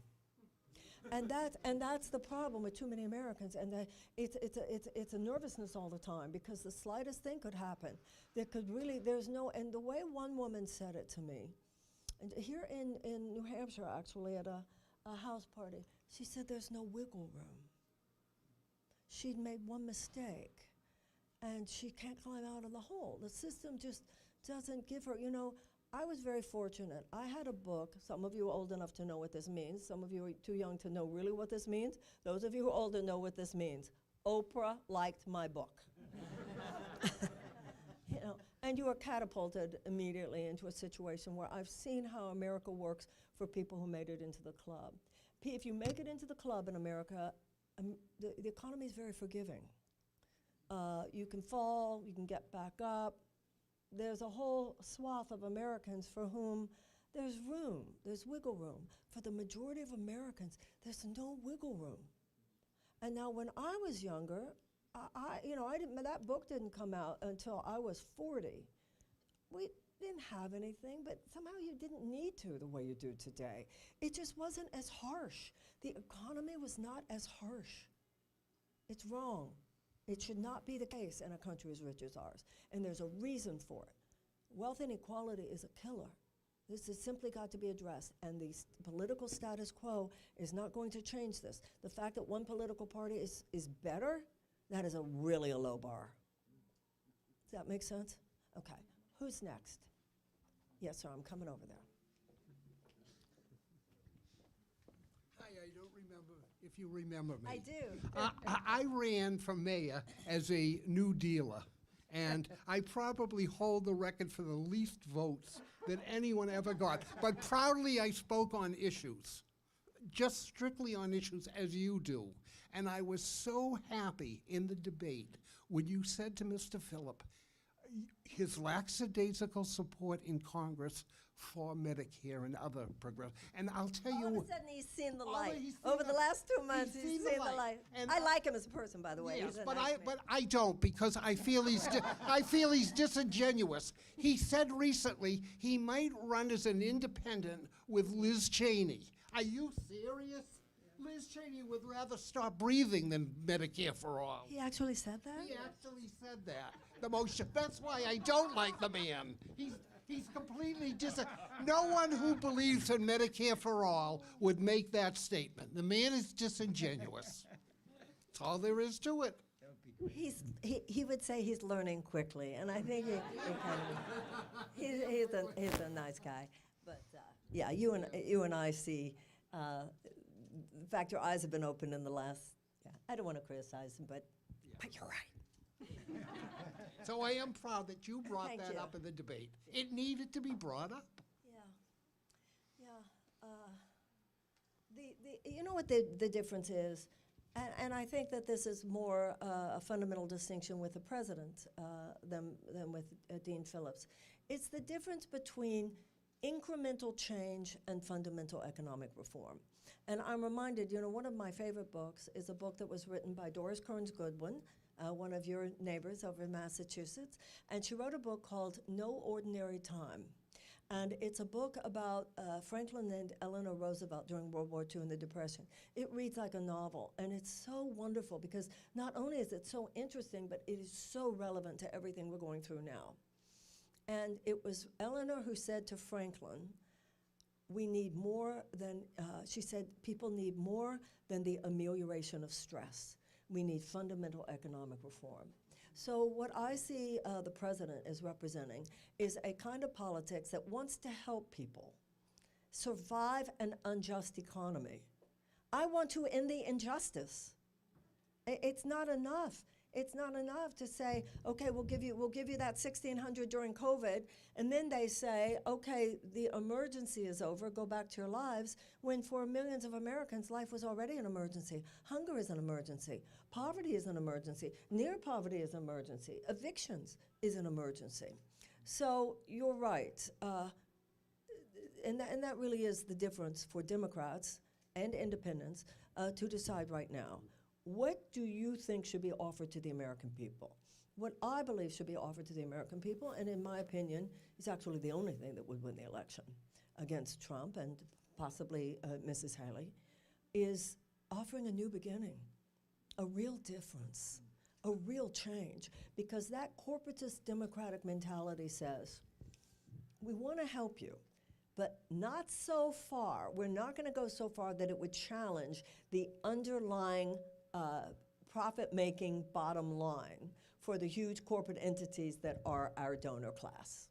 And that's the problem with too many Americans, and it's a nervousness all the time because the slightest thing could happen. There could really, there's no, and the way one woman said it to me, and here in New Hampshire actually at a house party, she said there's no wiggle room. She'd made one mistake, and she can't climb out of the hole. The system just doesn't give her, you know, I was very fortunate. I had a book. Some of you are old enough to know what this means. Some of you are too young to know really what this means. Those of you who are older know what this means. Oprah liked my book. You know, and you are catapulted immediately into a situation where I've seen how America works for people who made it into the club. If you make it into the club in America, the economy is very forgiving. You can fall, you can get back up. There's a whole swath of Americans for whom there's room, there's wiggle room. For the majority of Americans, there's no wiggle room. And now when I was younger, that book didn't come out until I was 40. We didn't have anything, but somehow you didn't need to the way you do today. It just wasn't as harsh. The economy was not as harsh. It's wrong. It should not be the case in a country as rich as ours, and there's a reason for it. Wealth inequality is a killer. This has simply got to be addressed, and the political status quo is not going to change this. The fact that one political party is better, that is really a low bar. Does that make sense? Okay, who's next? Yes, sir, I'm coming over there. Hi, I don't if you remember me. I do. I ran for mayor as a new dealer, and I probably hold the record for the least votes that anyone ever got. But proudly, I spoke on issues, just strictly on issues as you do. And I was so happy in the debate when you said to Mr. Phillip, his lackadaisical support in Congress for Medicare and other progressive. And I'll tell you All of what. a sudden, he's seen the All light. of- he's seen Over the- the last 2 months, he's he's seen the seen the light. light. And I like him as a person, by the way. Yes, He's a but nice man. I don't, because I feel he's disingenuous. He said recently he might run as an independent with Liz Cheney. Are you serious? Liz Cheney would rather stop breathing than Medicare for all. He actually said that? He actually said that. That's why I don't like the man. He's completely no one who believes in Medicare for all would make that statement. The man is disingenuous. That's all there is to it. He would say he's learning quickly, and I think he kind of he's a nice guy. But yeah, you and I see. The fact your eyes have been opened in the last. Yeah, I don't want to criticize him, but you're right. So I am proud that you brought Thank that you. up in the debate. It needed to be brought up. Yeah. You know what the difference is, and I think that this is more a fundamental distinction with the president than with Dean Phillips. It's the difference between incremental change and fundamental economic reform. And I'm reminded, one of my favorite books is a book that was written by Doris Kearns Goodwin, one of your neighbors over in Massachusetts, and she wrote a book called No Ordinary Time. And it's a book about Franklin and Eleanor Roosevelt during World War II and the Depression. It reads like a novel, and it's so wonderful because not only is it so interesting, but it is so relevant to everything we're going through now. And it was Eleanor who said to Franklin, we need more than, she said, people need more than the amelioration of stress. We need fundamental economic reform. So what I see the president is representing is a kind of politics that wants to help people survive an unjust economy. I want to end the injustice. It's not enough. It's not enough to say, okay, we'll give you that $1,600 during COVID, and then they say, okay, the emergency is over, go back to your lives, when for millions of Americans, life was already an emergency. Hunger is an emergency. Poverty is an emergency. Near poverty is an emergency. Evictions is an emergency. So you're right. And that really is the difference for Democrats and independents to decide right now. What do you think should be offered to the American people? What I believe should be offered to the American people, and in my opinion, is actually the only thing that would win the election against Trump and possibly Mrs. Haley, is offering a new beginning, a real difference, a real change. Because that corporatist democratic mentality says, we want to help you, but not so far. We're not going to go so far that it would challenge the underlying profit-making bottom line for the huge corporate entities that are our donor class.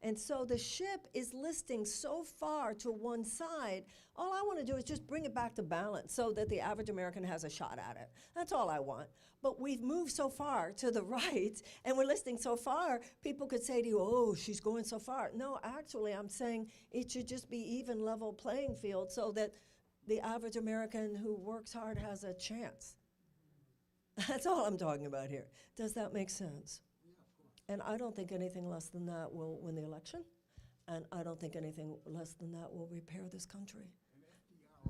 And so the ship is listing so far to one side, all I want to do is just bring it back to balance so that the average American has a shot at it. That's all I want. But we've moved so far to the right, and we're listing so far, people could say to you, oh, she's going so far. No, actually, I'm saying it should just be even level playing field so that the average American who works hard has a chance. That's all I'm talking about here. Does that make sense? And I don't think anything less than that will win the election, and I don't think anything less than that will repair this country. And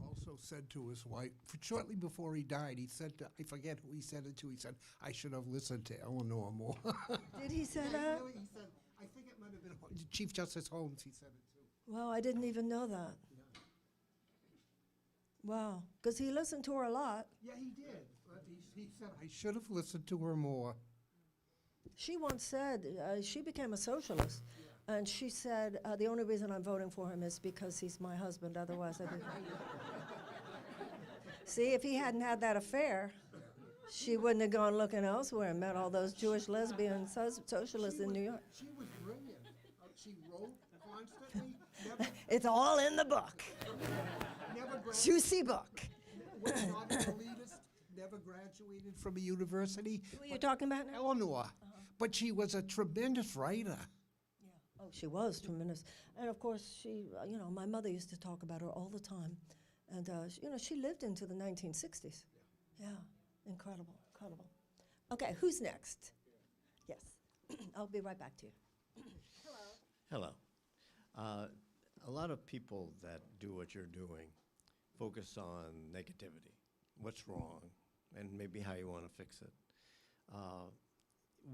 FDR also said to his wife, shortly before he died, he said, I forget who he said it to, he said, I should have listened to Eleanor more. Did he say Yeah, that? really, he said, I think it might have been Chief Justice Holmes, he said it too. Wow, I didn't even know that. Wow, because he listened to her a lot. Yeah, he did. But he said, I should have listened to her more. She once said, she became a socialist, and she said, the only reason I'm voting for him is because he's my husband, otherwise I didn't. See, if he hadn't had that affair, she wouldn't have gone looking elsewhere and met all those Jewish lesbian socialists in New York. She was brilliant. She wrote constantly. Never, It's all in the book. juicy book. Was not an elitist, never graduated from a university. Who are you talking about now? Eleanor. But she was a tremendous writer. Oh, she was tremendous. And of course, she, my mother used to talk about her all the time. And, she lived into the 1960s. Yeah, incredible, incredible. Okay, who's next? Yes, I'll be right back to you. Hello. A lot of people that do what you're doing focus on negativity, what's wrong, and maybe how you want to fix it.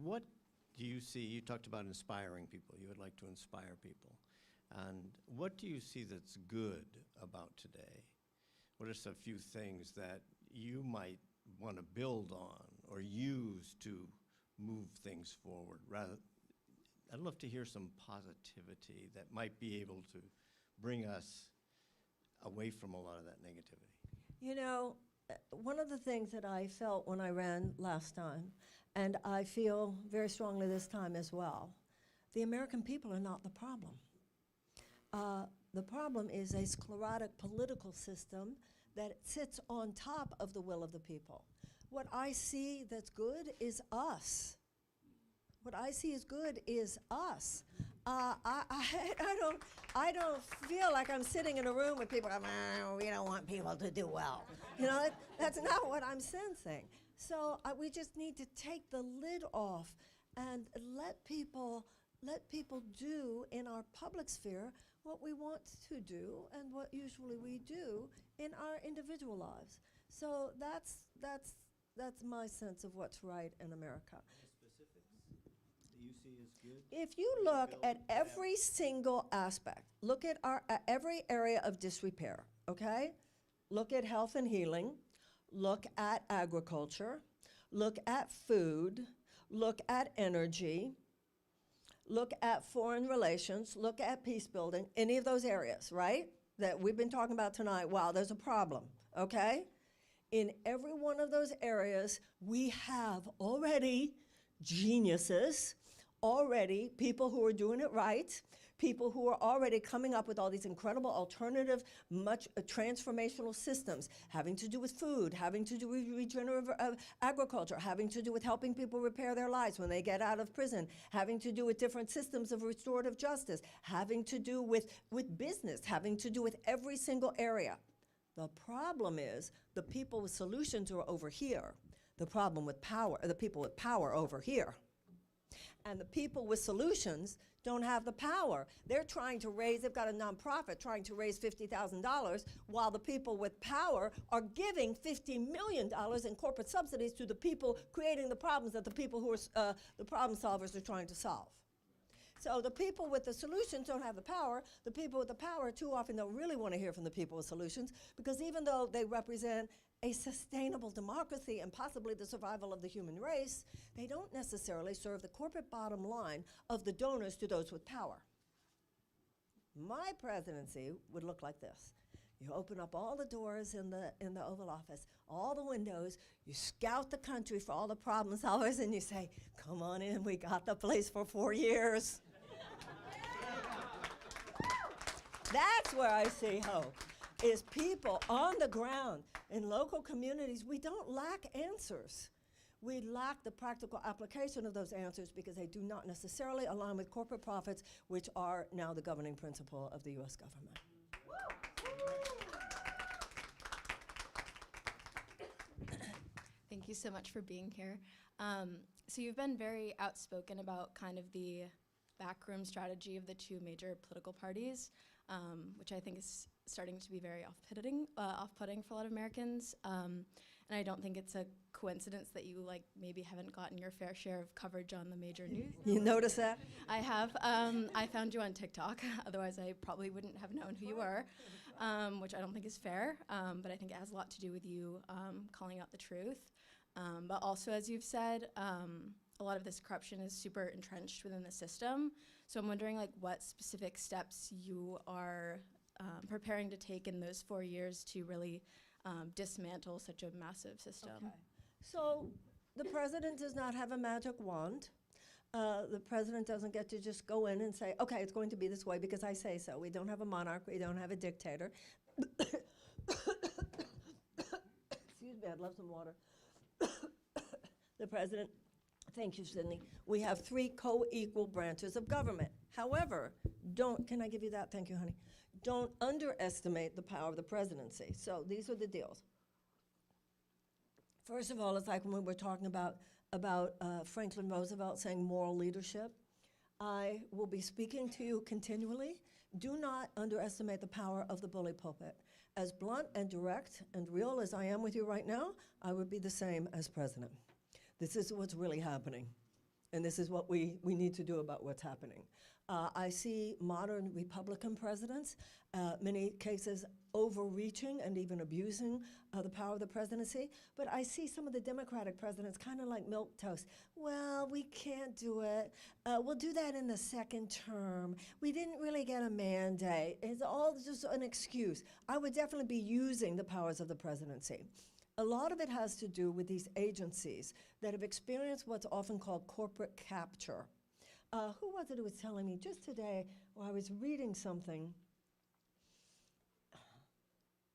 What do you see? You talked about inspiring people. You would like to inspire people. And what do you see that's good about today? What are some few things that you might want to build on or use to move things forward? I'd love to hear some positivity that might be able to bring us away from a lot of that negativity. One of the things that I felt when I ran last time, and I feel very strongly this time as well, the American people are not the problem. The problem is a sclerotic political system that sits on top of the will of the people. What I see that's good is us. What I see as good is us. I don't feel like I'm sitting in a room with people going, we don't want people to do well. That's not what I'm sensing. So we just need to take the lid off and let people do in our public sphere what we want to do and what usually we do in our individual lives. So that's my sense of what's right in America. You see as good? If you look at every single aspect, look at every area of disrepair, okay? Look at health and healing, look at agriculture, look at food, look at energy, look at foreign relations, look at peace building, any of those areas, right? That we've been talking about tonight, wow, there's a problem, okay? In every one of those areas, we have already geniuses, already people who are doing it right, people who are already coming up with all these incredible alternative, much transformational systems, having to do with food, having to do with regenerative agriculture, having to do with helping people repair their lives when they get out of prison, having to do with different systems of restorative justice, having to do with business, having to do with every single area. The problem is the people with solutions are over here. The problem with power, the people with power over here. And the people with solutions don't have the power. They're trying to raise, they've got a nonprofit trying to raise $50,000 while the people with power are giving $50 million in corporate subsidies to the people creating the problems that the people who are the problem solvers are trying to solve. So the people with the solutions don't have the power. The people with the power too often don't really want to hear from the people with solutions because even though they represent a sustainable democracy and possibly the survival of the human race, they don't necessarily serve the corporate bottom line of the donors to those with power. My presidency would look like this. You open up all the doors in the Oval Office, all the windows, you scout the country for all the problem solvers, and you say, come on in, we got the place for 4 years. That's where I see hope, is people on the ground in local communities. We don't lack answers. We lack the practical application of those answers because they do not necessarily align with corporate profits, which are now the governing principle of the U.S. government. Thank you so much for being here. So you've been very outspoken about kind of the backroom strategy of the two major political parties, which I think is starting to be very off-putting for a lot of Americans. And I don't think it's a coincidence that you maybe haven't gotten your fair share of coverage on the major news. You notice that? I have. I found you on TikTok. Otherwise, I probably wouldn't have known who you were, which I don't think is fair. But I think it has a lot to do with you calling out the truth. But also, as you've said, a lot of this corruption is super entrenched within the system. So I'm wondering what specific steps you are preparing to take in those 4 years to really dismantle such a massive system. Okay. So the president does not have a magic wand. The president doesn't get to just go in and say, okay, it's going to be this way because I say so. We don't have a monarch. We don't have a dictator. Excuse me, I'd love some water. The president, thank you, Sydney. We have 3 co-equal branches of government. However, can I give you that? Thank you, honey. Don't underestimate the power of the presidency. So these are the deals. First of all, it's like when we were talking about Franklin Roosevelt saying moral leadership. I will be speaking to you continually. Do not underestimate the power of the bully pulpit. As blunt and direct and real as I am with you right now, I would be the same as president. This is what's really happening, and this is what we need to do about what's happening. I see modern Republican presidents, many cases overreaching and even abusing the power of the presidency, but I see some of the Democratic presidents kind of like milquetoast. Well, we can't do it. We'll do that in the second term. We didn't really get a mandate. It's all just an excuse. I would definitely be using the powers of the presidency. A lot of it has to do with these agencies that have experienced what's often called corporate capture. Who was it who was telling me just today while I was reading something?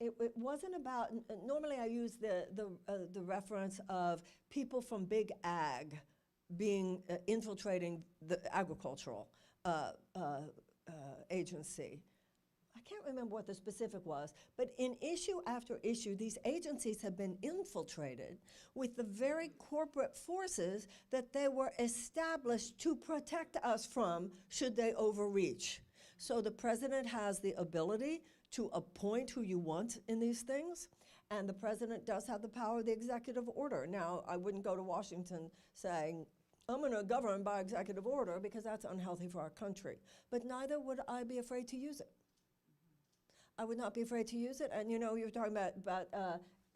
It wasn't about, normally I use the reference of people from big ag being infiltrating the agricultural agency. I can't remember what the specific was, but in issue after issue, these agencies have been infiltrated with the very corporate forces that they were established to protect us from should they overreach. So the president has the ability to appoint who you want in these things, and the president does have the power of the executive order. Now, I wouldn't go to Washington saying, I'm going to govern by executive order, because that's unhealthy for our country. But neither would I be afraid to use it. I would not be afraid to use it. And you know, you're talking about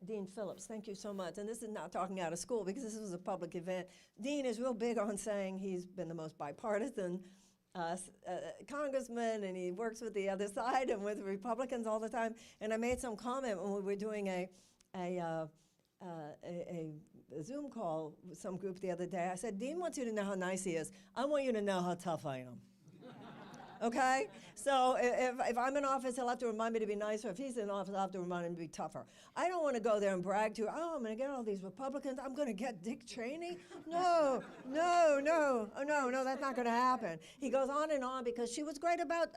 Dean Phillips. Thank you so much. And this is not talking out of school, because this was a public event. Dean is real big on saying he's been the most bipartisan congressman, and he works with the other side and with Republicans all the time. And I made some comment when we were doing a Zoom call with some group the other day. I said, Dean wants you to know how nice he is. I want you to know how tough I am. Okay? So if I'm in office, he'll have to remind me to be nicer. If he's in office, I'll have to remind him to be tougher. I don't want to go there and brag to, I'm going to get all these Republicans. I'm going to get Dick Cheney. No, that's not going to happen. He goes on and on, because she was great about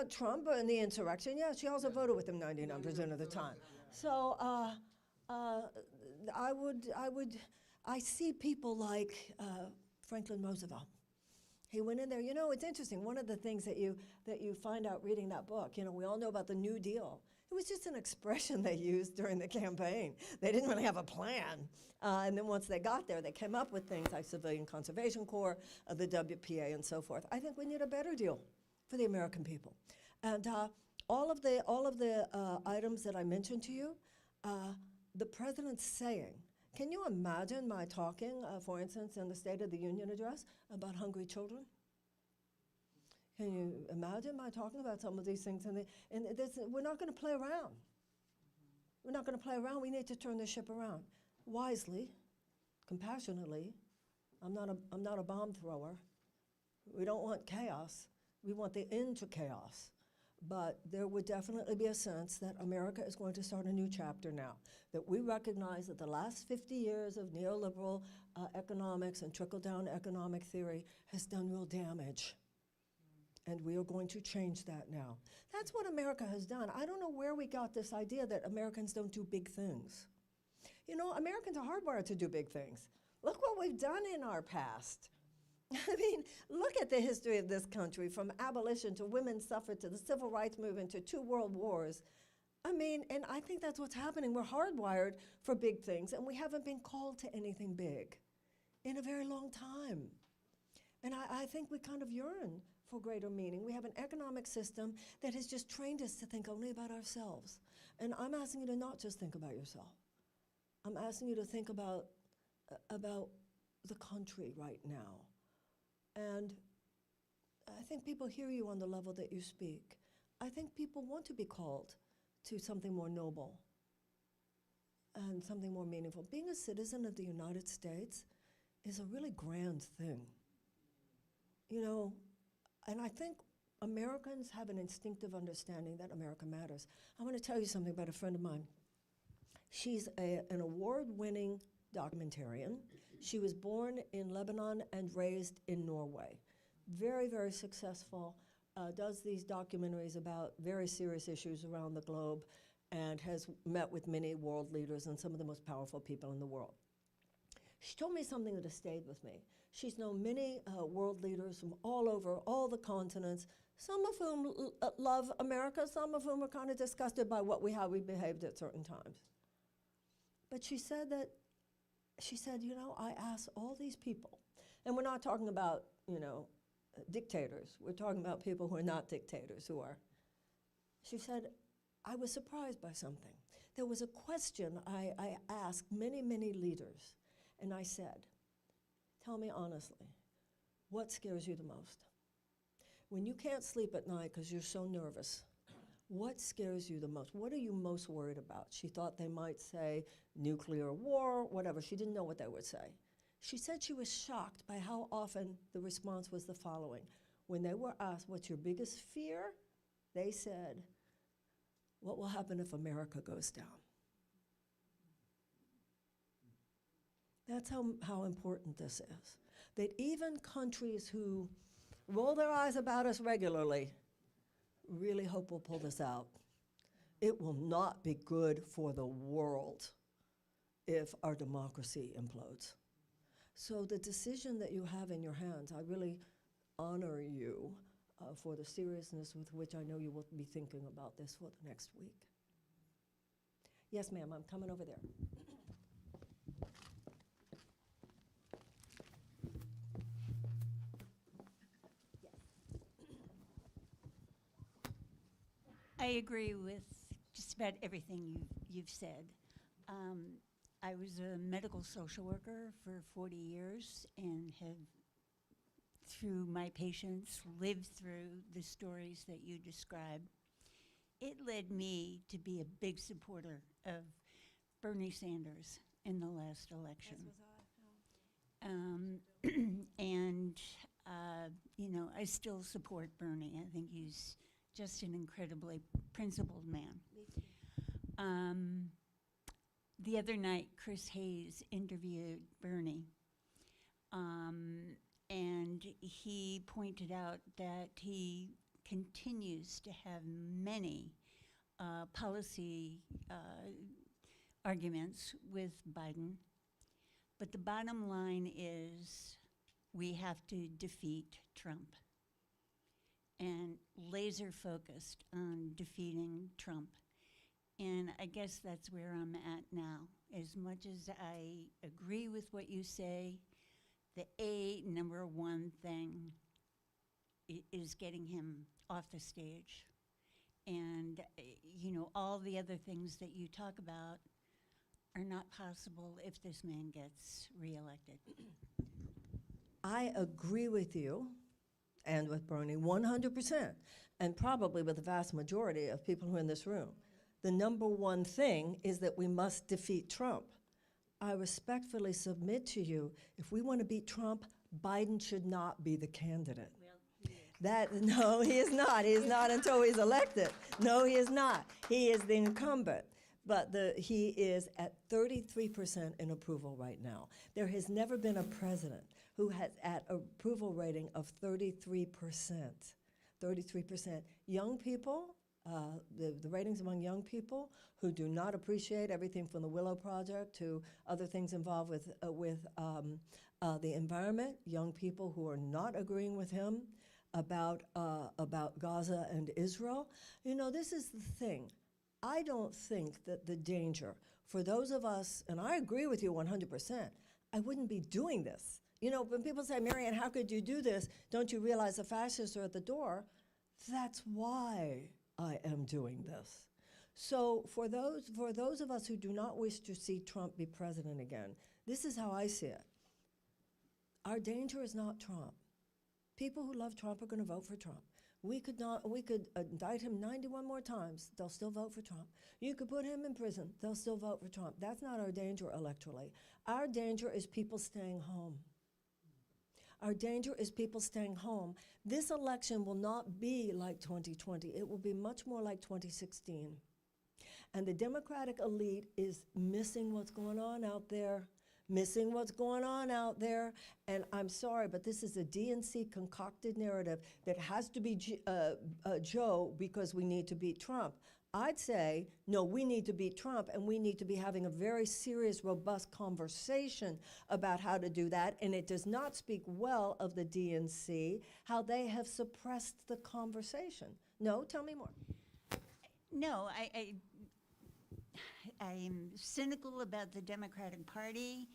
Trump and the insurrection. Yeah, she also voted with him 99% of the time. So I see people like Franklin Roosevelt. He went in there. You know, it's interesting. One of the things that you find out reading that book, you know, we all know about the New Deal. It was just an expression they used during the campaign. They didn't really have a plan. And then once they got there, they came up with things like Civilian Conservation Corps, the WPA, and so forth. I think we need a better deal for the American people. And all of the items that I mentioned to you, the president's saying. Can you imagine my talking, for instance, in the State of the Union address about hungry children? Can you imagine my talking about some of these things? We're not going to play around. We're not going to play around. We need to turn this ship around wisely, compassionately. I'm not a bomb thrower. We don't want chaos. We want the end to chaos. But there would definitely be a sense that America is going to start a new chapter now, that we recognize that the last 50 years of neoliberal economics and trickle-down economic theory has done real damage. And we are going to change that now. That's what America has done. I don't know where we got this idea that Americans don't do big things. You know, Americans are hardwired to do big things. Look what we've done in our past. I mean, look at the history of this country, from abolition to women's suffrage to the civil rights movement to 2 world wars. I mean, and I think that's what's happening. We're hardwired for big things, and we haven't been called to anything big in a very long time. And I think we kind of yearn for greater meaning. We have an economic system that has just trained us to think only about ourselves. And I'm asking you to not just think about yourself. I'm asking you to think about the country right now. And I think people hear you on the level that you speak. I think people want to be called to something more noble and something more meaningful. Being a citizen of the United States is a really grand thing. You know, and I think Americans have an instinctive understanding that America matters. I want to tell you something about a friend of mine. She's an award-winning documentarian. She was born in Lebanon and raised in Norway. Very, very successful, does these documentaries about very serious issues around the globe, and has met with many world leaders and some of the most powerful people in the world. She told me something that has stayed with me. She's known many world leaders from all over, all the continents, some of whom love America, some of whom are kind of disgusted by how we behaved at certain times. But she said, you know, I asked all these people, and we're not talking about, you know, dictators. We're talking about people who are not dictators, who are. She said, I was surprised by something. There was a question I asked many, many leaders, and I said, tell me honestly, what scares you the most? When you can't sleep at night because you're so nervous, what scares you the most? What are you most worried about? She thought they might say nuclear war, whatever. She didn't know what they would say. She said she was shocked by how often the response was the following. When they were asked, what's your biggest fear? They said, what will happen if America goes down? That's how important this is. That even countries who roll their eyes about us regularly really hope we'll pull this out. It will not be good for the world if our democracy implodes. So the decision that you have in your hands, I really honor you for the seriousness with which I know you will be thinking about this for the next week. Yes, ma'am, I'm coming over there. I agree with just about everything you've said. I was a medical social worker for 40 years and have, through my patients, lived through the stories that you described. It led me to be a big supporter of Bernie Sanders in the last election. As was I. And, you know, I still support Bernie. I think he's just an incredibly principled man. The other night, Chris Hayes interviewed Bernie, and he pointed out that he continues to have many policy arguments with Biden, but the bottom line is we have to defeat Trump, and laser focused on defeating Trump. And I guess that's where I'm at now. As much as I agree with what you say, the number one thing is getting him off the stage. And, you know, all the other things that you talk about are not possible if this man gets reelected. I agree with you and with Bernie 100%, and probably with the vast majority of people who are in this room. The number one thing is that we must defeat Trump. I respectfully submit to you, if we want to beat Trump, Biden should not be the candidate. No, he is not. He is not until he's elected. No, he is not. He is the incumbent. But he is at 33% in approval right now. There has never been a president who has at approval rating of 33%. 33%. Young people, the ratings among young people who do not appreciate everything from the Willow Project to other things involved with the environment, young people who are not agreeing with him about Gaza and Israel. You know, this is the thing. I don't think that the danger for those of us, and I agree with you 100%, I wouldn't be doing this. You know, when people say, Marianne, how could you do this? Don't you realize the fascists are at the door? That's why I am doing this. So for those of us who do not wish to see Trump be president again, this is how I see it. Our danger is not Trump. People who love Trump are going to vote for Trump. We could indict him 91 more times, they'll still vote for Trump. You could put him in prison, they'll still vote for Trump. That's not our danger electorally. Our danger is people staying home. Our danger is people staying home. This election will not be like 2020. It will be much more like 2016. And the Democratic elite is missing what's going on out there, And I'm sorry, but this is a DNC concocted narrative that has to be Joe because we need to beat Trump. I'd say, no, we need to beat Trump, and we need to be having a very serious, robust conversation about how to do that. And it does not speak well of the DNC, how they have suppressed the conversation. No, tell me more. No, I'm cynical about the Democratic Party.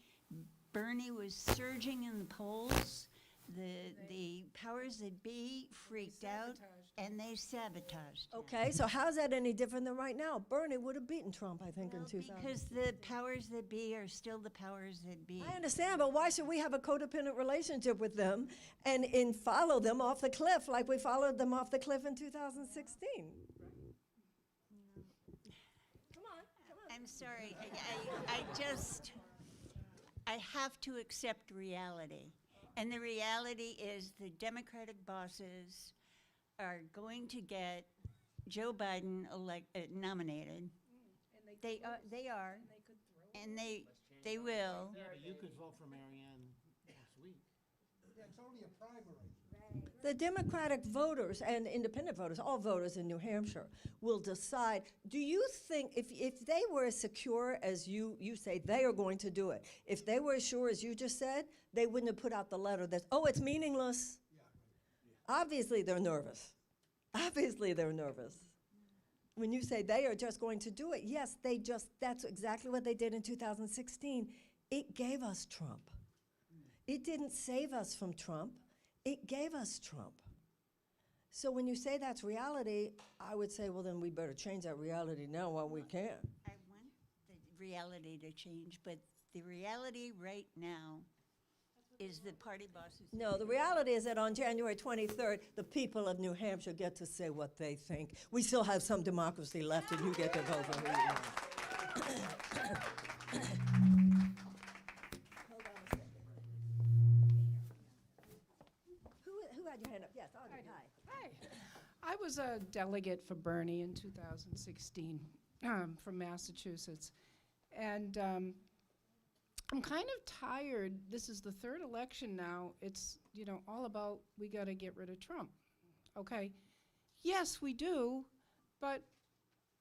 Bernie was surging in the polls. The powers that be freaked out, and they sabotaged him. Okay, so how's that any different than right now? Bernie would have beaten Trump, I think, in Well, 2000. because the powers that be are still the powers that be. I understand, but why should we have a codependent relationship with them and follow them off the cliff like we followed them off the cliff in 2016? Come on. I'm sorry, I have to accept reality. And the reality is the Democratic bosses are going to get Joe Biden nominated. They are, and they will. Yeah, but you could vote for Marianne next week. Yeah, it's only a primary. The Democratic voters and independent voters, all voters in New Hampshire, will decide. Do you think if they were as secure as you say they are going to do it, if they were as sure as you just said, they wouldn't have put out the letter that, oh, it's meaningless? Yeah. Obviously, they're nervous. When you say they are just going to do it, yes, that's exactly what they did in 2016. It gave us Trump. It didn't save us from Trump. It gave us Trump. So when you say that's reality, I would say, well, then we better change that reality now while we can. I want the reality to change, but the reality right now is the party bosses. No, the reality is that on January 23rd, the people of New Hampshire get to say what they think. We still have some democracy left, and you get to vote for who you want. Hold on a second. Who had your hand up? Yes, Audrey, hi. Hi. I was a delegate for Bernie in 2016 from Massachusetts. And I'm kind of tired. This is the third election now. It's, all about we got to get rid of Trump. Okay. Yes, we do. But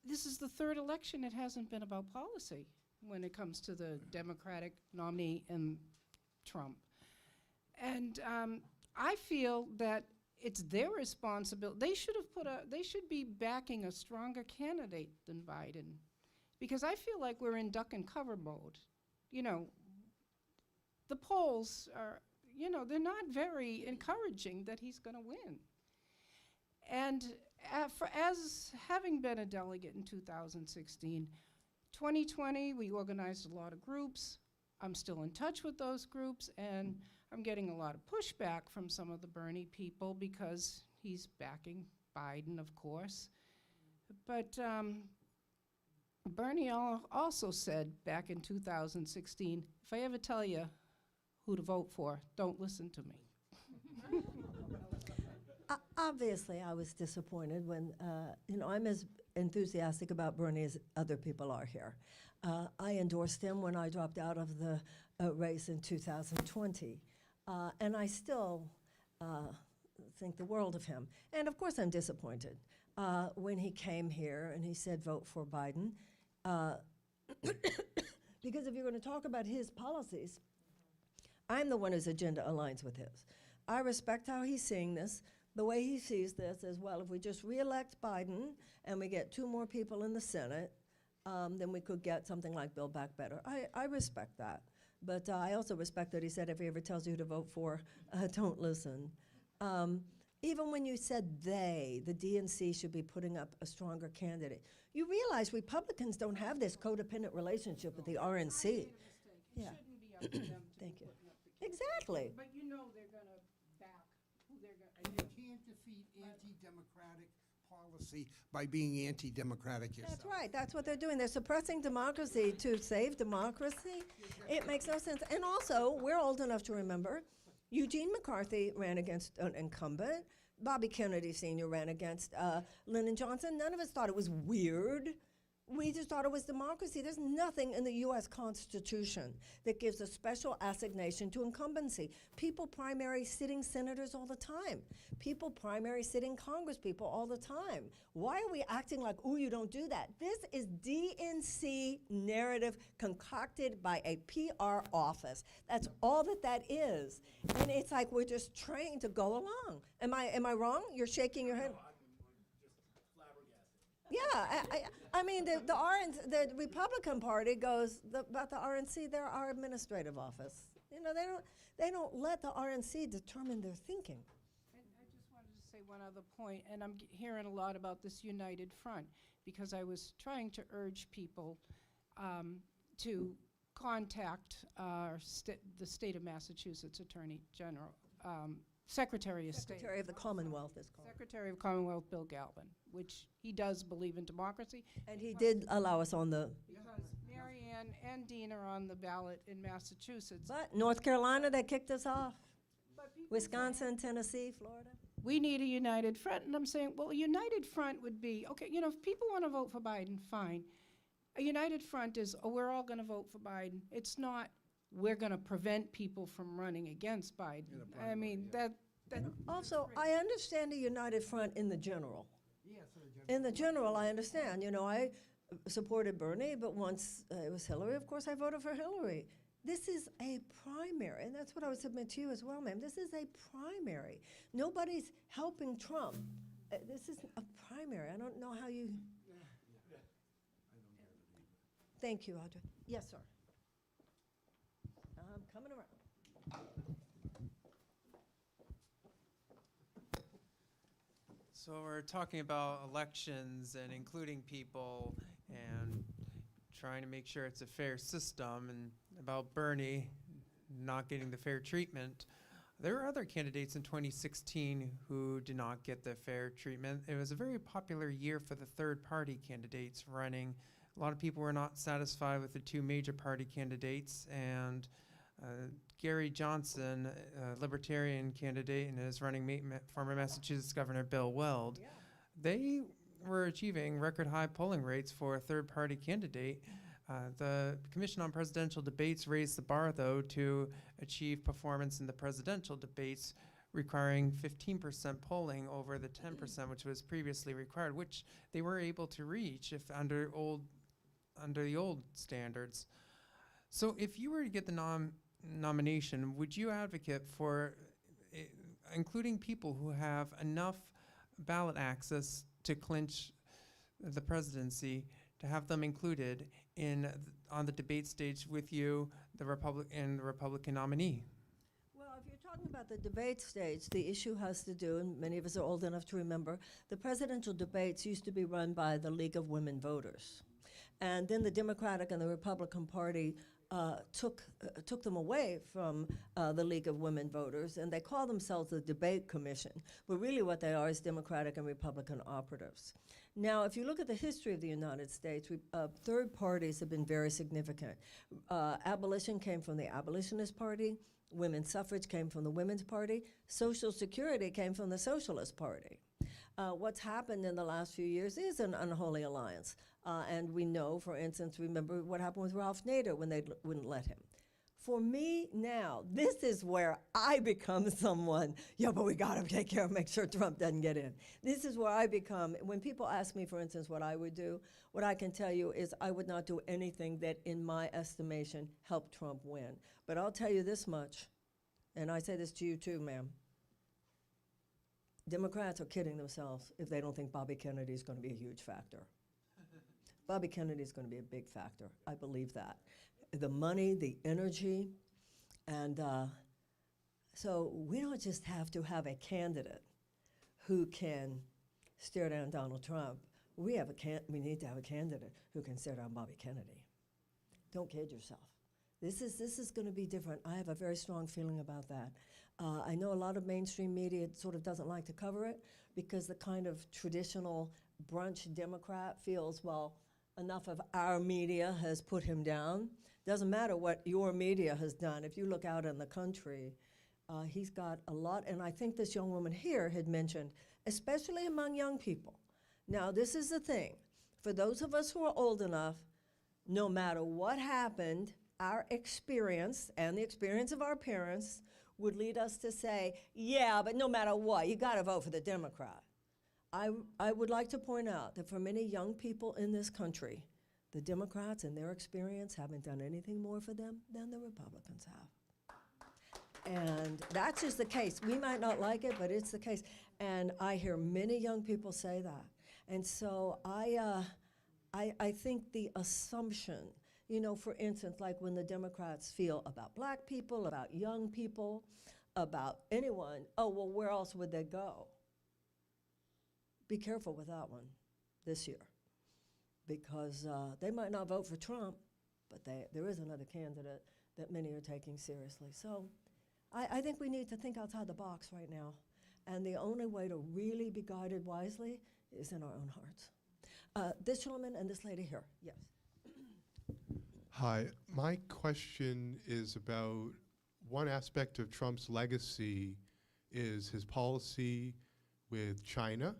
this is the third election. It hasn't been about policy when it comes to the Democratic nominee and Trump. And I feel that it's their responsibility. They should be backing a stronger candidate than Biden, because I feel like we're in duck and cover mode. The polls are, they're not very encouraging that he's going to win. And as having been a delegate in 2016, 2020, we organized a lot of groups. I'm still in touch with those groups, and I'm getting a lot of pushback from some of the Bernie people because he's backing Biden, of course. But Bernie also said back in 2016, if I ever tell you who to vote for, don't listen to me. Obviously, I was disappointed when, I'm as enthusiastic about Bernie as other people are here. I endorsed him when I dropped out of the race in 2020. And I still think the world of him. And of course I'm disappointed when he came here and he said vote for Biden. Because if you're going to talk about his policies, I'm the one whose agenda aligns with his. I respect how he's seeing this. The way he sees this is, well, if we just re-elect Biden and we get 2 more people in the Senate, then we could get something like Build Back Better. I respect that. But I also respect that he said if he ever tells you who to vote for, don't listen. Even when you said the DNC should be putting up a stronger candidate, you realize Republicans don't have this codependent relationship with the RNC. Yeah. It shouldn't be up to them to Thank you. put up the candidate. Exactly. But they're going to back who they're going And you can't defeat anti-democratic policy by being anti-democratic yourself. That's right. That's what they're doing. They're suppressing democracy to save democracy. It makes no sense. And also, we're old enough to remember, Eugene McCarthy ran against an incumbent. Bobby Kennedy Sr. ran against Lyndon Johnson. None of us thought it was weird. We just thought it was democracy. There's nothing in the U.S. Constitution that gives a special assignation to incumbency. People primary sitting senators all the time. People primary sitting Congress people all the time. Why are we acting like, ooh, you don't do that? This is DNC narrative concocted by a PR office. That's all that is. And it's like we're just trained to go along. Am I wrong? You're shaking your head. Yeah, I mean, the Republican Party goes about the RNC. They're our administrative office. You know, they don't let the RNC determine their thinking. And I just wanted to say one other point, and I'm hearing a lot about this united front, because I was trying to urge people to contact the state of Massachusetts Attorney General, Secretary of State. Secretary of the Commonwealth is called. Secretary of Commonwealth Bill Galvin, which he does believe in democracy. And he did allow us on the. Because Marianne and Dean are on the ballot in Massachusetts. But North Carolina, they kicked us off. But people Wisconsin, Tennessee, Florida. we need a united front. And I'm saying, well, a united front would be, okay, you know, if people want to vote for Biden, fine. A united front is, oh, we're all going to vote for Biden. It's not, we're going to prevent people from running against Biden. I mean, that Also, I understand a united front in the general. In the general, I understand. You know, I supported Bernie, but once it was Hillary, of course I voted for Hillary. This is a primary, and that's what I would submit to you as well, ma'am. This is a primary. Nobody's helping Trump. This is a primary. I don't know how you... Thank you, Audrey. Yes, sir. I'm coming around. So we're talking about elections and including people and trying to make sure it's a fair system, and about Bernie not getting the fair treatment. There were other candidates in 2016 who did not get the fair treatment. It was a very popular year for the third-party candidates running. A lot of people were not satisfied with the two major party candidates, and Gary Johnson, a Libertarian candidate, and is running former Massachusetts Governor Bill Weld. Yeah. They were achieving record high polling rates for a third party candidate. The Commission on Presidential Debates raised the bar, though, to achieve performance in the presidential debates, requiring 15% polling over the 10%, which was previously required, which they were able to reach if under the old standards. So if you were to get the nomination, would you advocate for including people who have enough ballot access to clinch the presidency, to have them included on the debate stage with you, the Republican nominee? Well, if you're talking about the debate stage, the issue has to do, and many of us are old enough to remember, the presidential debates used to be run by the League of Women Voters. And then the Democratic and the Republican Party took them away from the League of Women Voters, and they call themselves the Debate Commission. But really what they are is Democratic and Republican operatives. Now, if you look at the history of the United States, third parties have been very significant. Abolition came from the Abolitionist Party. Women's suffrage came from the Women's Party. Social Security came from the Socialist Party. What's happened in the last few years is an unholy alliance. And we know, for instance, remember what happened with Ralph Nader when they wouldn't let him. For me now, this is where I become someone, yeah, but we got to take care of, make sure Trump doesn't get in. This is where I become, when people ask me, for instance, what I would do, what I can tell you is I would not do anything that, in my estimation, helped Trump win. But I'll tell you this much, and I say this to you too, ma'am. Democrats are kidding themselves if they don't think Bobby Kennedy is going to be a huge factor. Bobby Kennedy is going to be a big factor. I believe that. The money, the energy, and so we don't just have to have a candidate who can stare down Donald Trump. We need to have a candidate who can stare down Bobby Kennedy. Don't kid yourself. This is going to be different. I have a very strong feeling about that. I know a lot of mainstream media sort of doesn't like to cover it because the kind of traditional brunch Democrat feels, well, enough of our media has put him down. Doesn't matter what your media has done. If you look out in the country, He's got a lot, and I think this young woman here had mentioned, especially among young people. Now, this is the thing. For those of us who are old enough, no matter what happened, our experience and the experience of our parents would lead us to say, yeah, but no matter what, you got to vote for the Democrat. I would like to point out that for many young people in this country, the Democrats, in their experience, haven't done anything more for them than the Republicans have. And that's just the case. We might not like it, but it's the case. And I hear many young people say that. And so I think the assumption, you know, for instance, like when the Democrats feel about black people, about young people, about anyone, oh, well, where else would they go? Be careful with that one this year, because they might not vote for Trump, but there is another candidate that many are taking seriously. So I think we need to think outside the box right now, and the only way to really be guided wisely is in our own hearts. This gentleman and this lady here, yes. Hi, my question is about one aspect of Trump's legacy is his policy with China,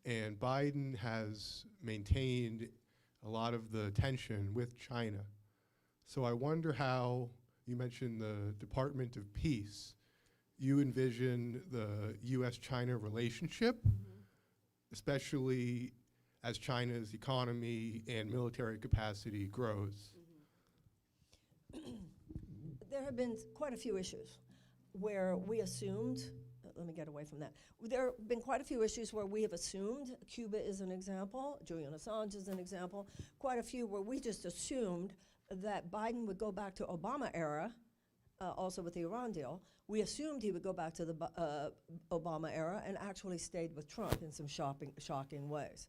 and Biden has maintained a lot of the tension with China. So I wonder how, you mentioned the Department of Peace, you envision the US-China relationship, especially as China's economy and military capacity grows. There have been quite a few issues where we assumed, let me get away from that. There have been quite a few issues where we have assumed, Cuba is an example, Julian Assange is an example, quite a few where we just assumed that Biden would go back to Obama era, also with the Iran deal. We assumed he would go back to the Obama era and actually stayed with Trump in some shocking ways.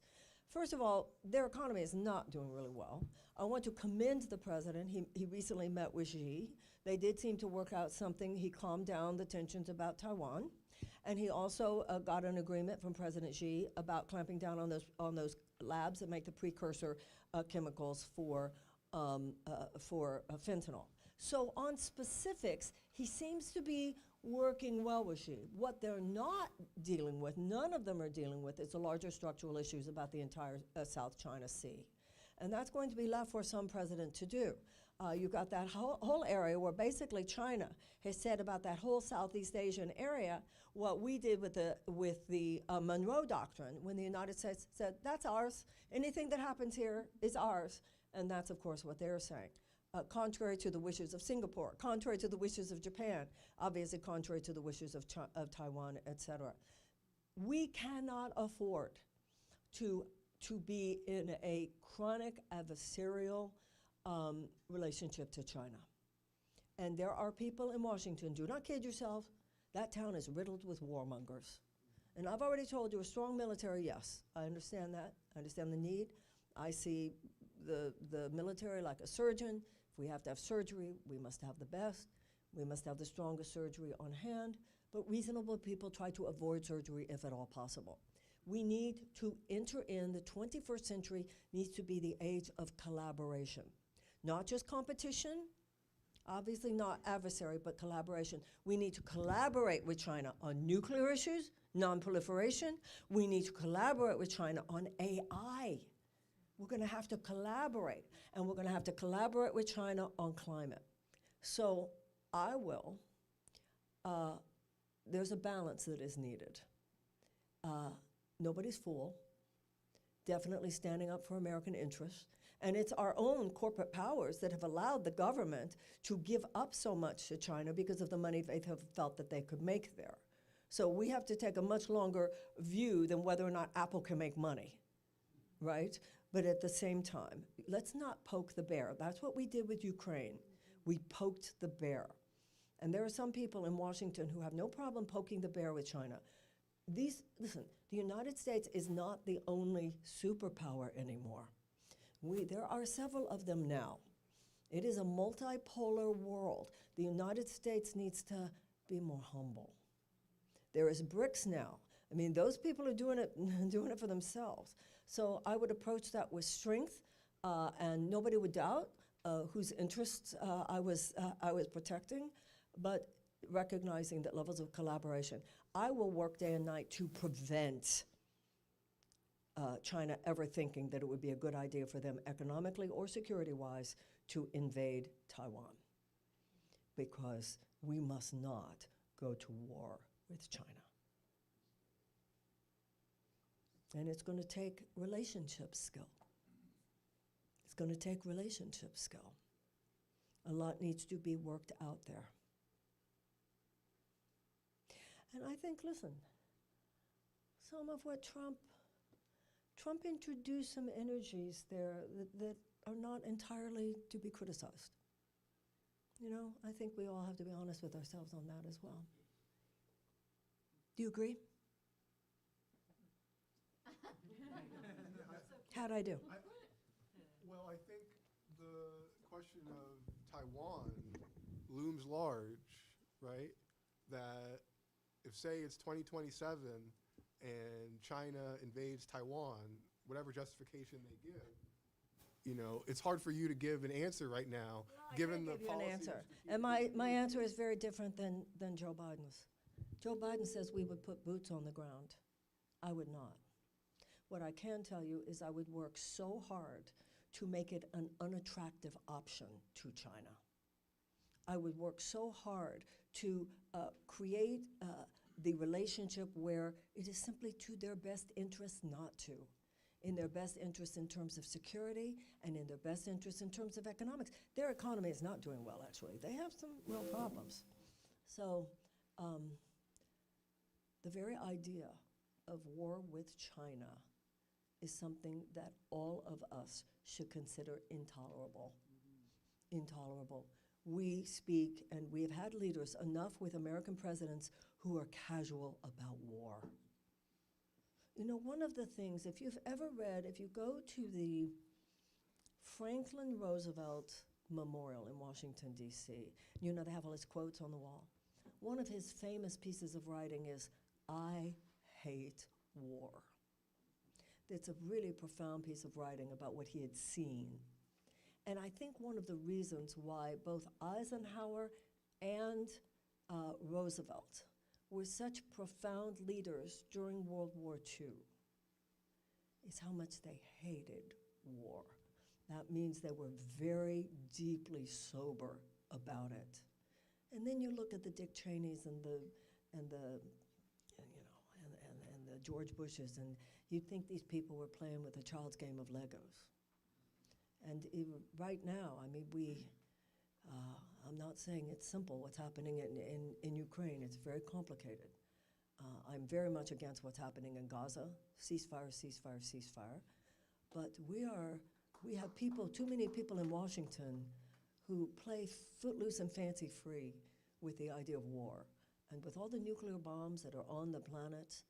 First of all, their economy is not doing really well. I want to commend the president. He recently met with Xi. They did seem to work out something. He calmed down the tensions about Taiwan. And he also got an agreement from President Xi about clamping down on those labs that make the precursor chemicals for fentanyl. So on specifics, he seems to be working well with Xi. What they're not dealing with, none of them are dealing with, is the larger structural issues about the entire South China Sea. And that's going to be left for some president to do. You've got that whole area where basically China has said about that whole Southeast Asian area what we did with the Monroe Doctrine, when the United States said, that's ours. Anything that happens here is ours. And that's, of course, what they're saying. Contrary to the wishes of Singapore, contrary to the wishes of Japan, obviously contrary to the wishes of Taiwan, et cetera. We cannot afford to be in a chronic adversarial relationship to China. And there are people in Washington, do not kid yourself, that town is riddled with warmongers. And I've already told you, a strong military, yes, I understand that. I understand the need. I see the military like a surgeon. If we have to have surgery, we must have the best. We must have the strongest surgery on hand. But reasonable people try to avoid surgery if at all possible. We need to enter in, the 21st century needs to be the age of collaboration. Not just competition, obviously not adversary, but collaboration. We need to collaborate with China on nuclear issues, non-proliferation. We need to collaborate with China on AI. We're going to have to collaborate, and we're going to have to collaborate with China on climate. So I will, there's a balance that is needed. Nobody's fool, definitely standing up for American interests. And it's our own corporate powers that have allowed the government to give up so much to China because of the money they have felt that they could make there. So we have to take a much longer view than whether or not Apple can make money, right? But at the same time, let's not poke the bear. That's what we did with Ukraine. We poked the bear. And there are some people in Washington who have no problem poking the bear with China. Listen, the United States is not the only superpower anymore. There are several of them now. It is a multipolar world. The United States needs to be more humble. There is BRICS now. I mean, those people are doing it for themselves. So I would approach that with strength, and nobody would doubt whose interests I was protecting. But recognizing that levels of collaboration. I will work day and night to prevent China ever thinking that it would be a good idea for them economically or security-wise to invade Taiwan, because we must not go to war with China. And it's going to take relationship skill. It's going to take relationship skill. A lot needs to be worked out there. And I think, listen, some of what Trump introduced some energies there that are not entirely to be criticized. You know, I think we all have to be honest with ourselves on that as well. Do you agree? How'd I do? Well, I think the question of Taiwan looms large, right? That if, say, it's 2027 and China invades Taiwan, whatever justification they give, you know, it's hard for you to give an answer right now, given the I can't give you an policies. answer. And my answer is very different than Joe Biden's. Joe Biden says we would put boots on the ground. I would not. What I can tell you is I would work so hard to make it an unattractive option to China. I would work so hard to create the relationship where it is simply to their best interest not to. In their best interest in terms of security and in their best interest in terms of economics. Their economy is not doing well, actually. They have some real problems. So the very idea of war with China is something that all of us should consider intolerable. Intolerable. We speak, and we have had leaders enough with American presidents who are casual about war. You know, one of the things, if you've ever read, if you go to the Franklin Roosevelt Memorial in Washington, D.C., you know, they have all his quotes on the wall. One of his famous pieces of writing is, "I hate war." It's a really profound piece of writing about what he had seen. And I think one of the reasons why both Eisenhower and Roosevelt were such profound leaders during World War II is how much they hated war. That means they were very deeply sober about it. And then you look at the Dick Cheneys and the George Bushes, and you'd think these people were playing with a child's game of Legos. And right now, I mean, I'm not saying it's simple what's happening in Ukraine. It's very complicated. I'm very much against what's happening in Gaza. Ceasefire, ceasefire, ceasefire. But we have people, too many people in Washington who play footloose and fancy free with the idea of war. And with all the nuclear bombs that are on the planet,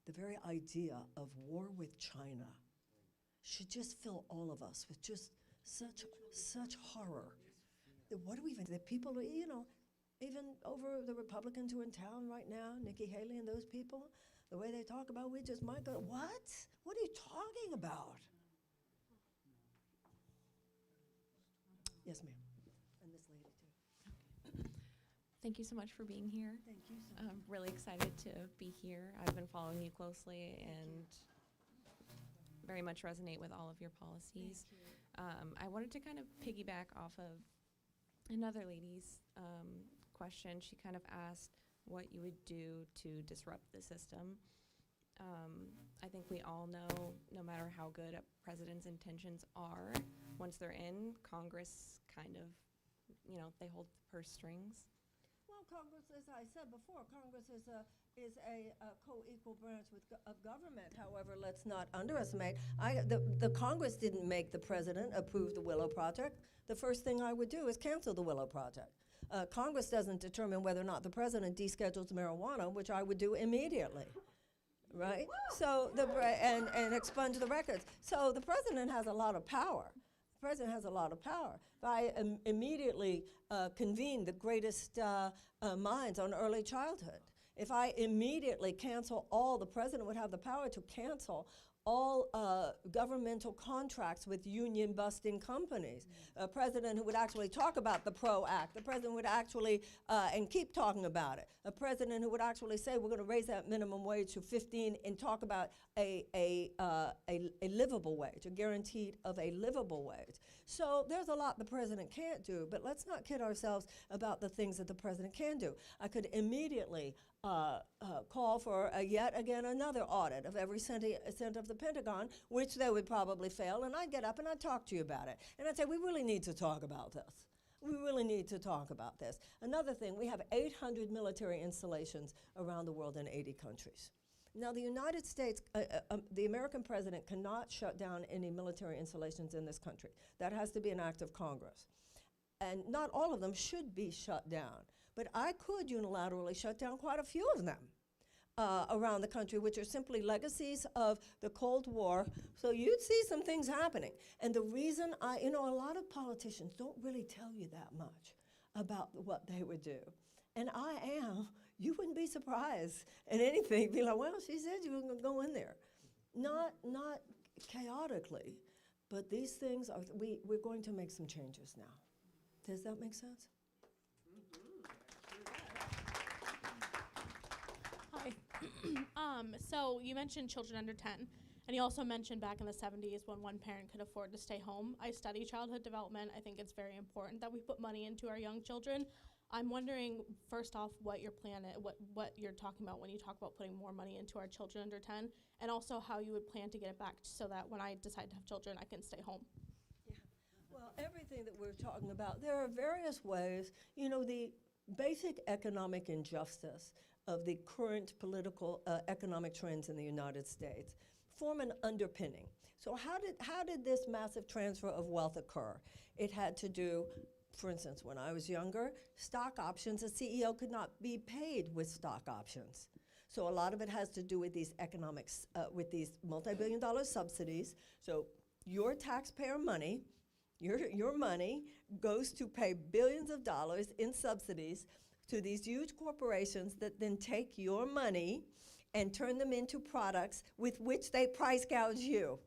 the very idea of war with China should just fill all of us with just such horror. What do we even, the people, you know, even over the Republicans who are in town right now, Nikki Haley and those people, the way they talk about, we just might go, what? What are you talking about? Yes, ma'am. And this lady, too. Thank you so much for being here. Thank you so much. I'm really excited to be here. I've been following you closely and very much resonate with all of your policies. I wanted to kind of piggyback off of another lady's question. She kind of asked what you would do to disrupt the system. I think we all know, no matter how good a president's intentions are, once they're in, Congress kind of, you know, they hold the purse strings. Well, Congress, as I said before, Congress is a co-equal branch of government. However, let's not underestimate. The Congress didn't make the president approve the Willow Project. The first thing I would do is cancel the Willow Project. Congress doesn't determine whether or not the president deschedules marijuana, which I would do immediately. Right? So and expunge the records. So the president has a lot of power. The president has a lot of power. If I immediately convene the greatest minds on early childhood, if I immediately cancel all, the president would have the power to cancel all governmental contracts with union-busting companies. A president who would actually talk about the PRO Act. A president who would actually, and keep talking about it. A president who would actually say, we're going to raise that minimum wage to 15 and talk about a livable wage, a guarantee of a livable wage. So there's a lot the president can't do, but let's not kid ourselves about the things that the president can do. I could immediately call for yet again another audit of every cent of the Pentagon, which they would probably fail, and I'd get up and I'd talk to you about it. And I'd say, we really need to talk about this. We really need to talk about this. Another thing, we have 800 military installations around the world in 80 countries. Now, the United States, the American president cannot shut down any military installations in this country. That has to be an act of Congress. And not all of them should be shut down. But I could unilaterally shut down quite a few of them around the country, which are simply legacies of the Cold War. So you'd see some things happening. And the reason a lot of politicians don't really tell you that much about what they would do. And you wouldn't be surprised at anything. Be like, well, she said you were going to go in there. Not chaotically, but these things, we're going to make some changes now. Does that make sense? So you mentioned children under 10, and you also mentioned back in the 70s when one parent could afford to stay home. I study childhood development. I think it's very important that we put money into our young children. I'm wondering, first off, what your plan is, what you're talking about when you talk about putting more money into our children under 10, and also how you would plan to get it back so that when I decide to have children, I can stay home. Yeah. Well, everything that we're talking about, there are various ways. The basic economic injustice of the current political economic trends in the United States form an underpinning. So how did this massive transfer of wealth occur? It had to do, for instance, when I was younger, stock options, a CEO could not be paid with stock options. So a lot of it has to do with these economics, with these multi-billion-dollar subsidies. So your taxpayer money, your money goes to pay billions of dollars in subsidies to these huge corporations that then take your money and turn them into products with which they price gouge you.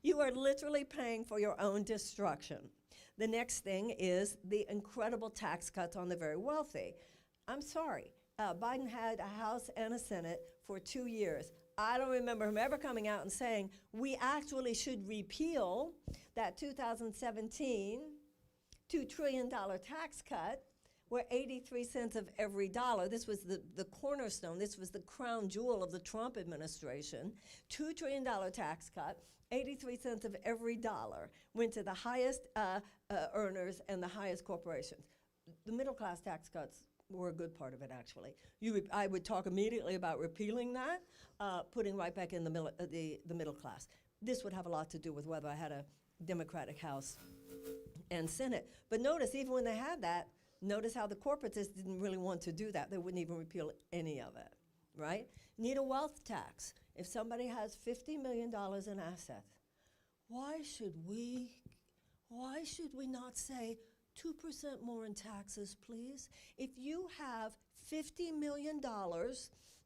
You are literally paying for your own destruction. The next thing is the incredible tax cuts on the very wealthy. I'm sorry, Biden had a House and a Senate for 2 years. I don't remember him ever coming out and saying, we actually should repeal that 2017 $2 trillion tax cut, where 83 cents of every dollar, this was the cornerstone, this was the crown jewel of the Trump administration, $2 trillion tax cut, 83 cents of every dollar went to the highest earners and the highest corporations. The middle class tax cuts were a good part of it, actually. I would talk immediately about repealing that, putting right back in the middle class. This would have a lot to do with whether I had a Democratic House and Senate. But notice, even when they had that, notice how the corporatists didn't really want to do that. They wouldn't even repeal any of it, right? Need a wealth tax. If somebody has $50 million in assets, why should we not say 2% more in taxes, please? If you have $50 million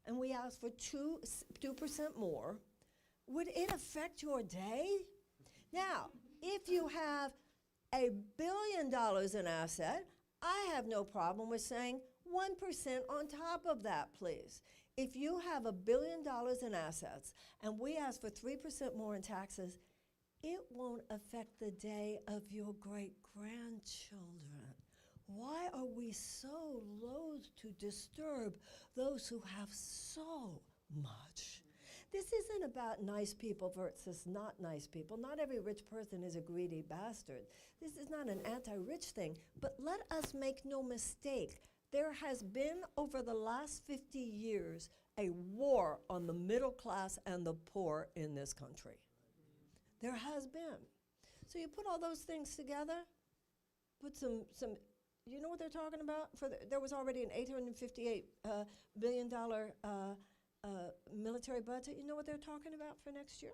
and we ask for 2% more, would it affect your day? Now, if you have $1 billion in asset, I have no problem with saying 1% on top of that, please. If you have $1 billion in assets and we ask for 3% more in taxes, it won't affect the day of your great-grandchildren. Why are we so loath to disturb those who have so much? This isn't about nice people versus not nice people. Not every rich person is a greedy bastard. This is not an anti-rich thing, but let us make no mistake. There has been, over the last 50 years, a war on the middle class and the poor in this country. There has been. So you put all those things together, put some you know what they're talking about? There was already an $858 billion military budget. You know what they're talking about for next year?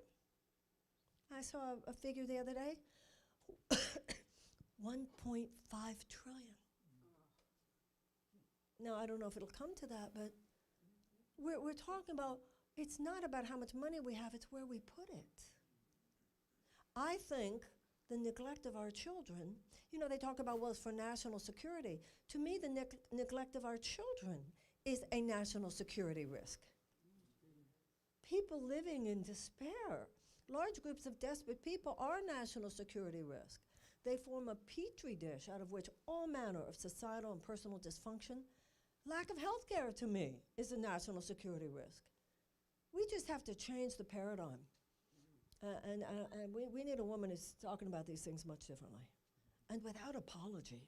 I saw a figure the other day. 1.5 trillion. Now, I don't know if it'll come to that, but we're talking about It's not about how much money we have, it's where we put it. I think the neglect of our children, you know, they talk about, well, it's for national security. To me, the neglect of our children is a national security risk. People living in despair, large groups of desperate people are a national security risk. They form a petri dish out of which all manner of societal and personal dysfunction. Lack of health care, to me, is a national security risk. We just have to change the paradigm. And we need a woman who's talking about these things much differently. And without apology.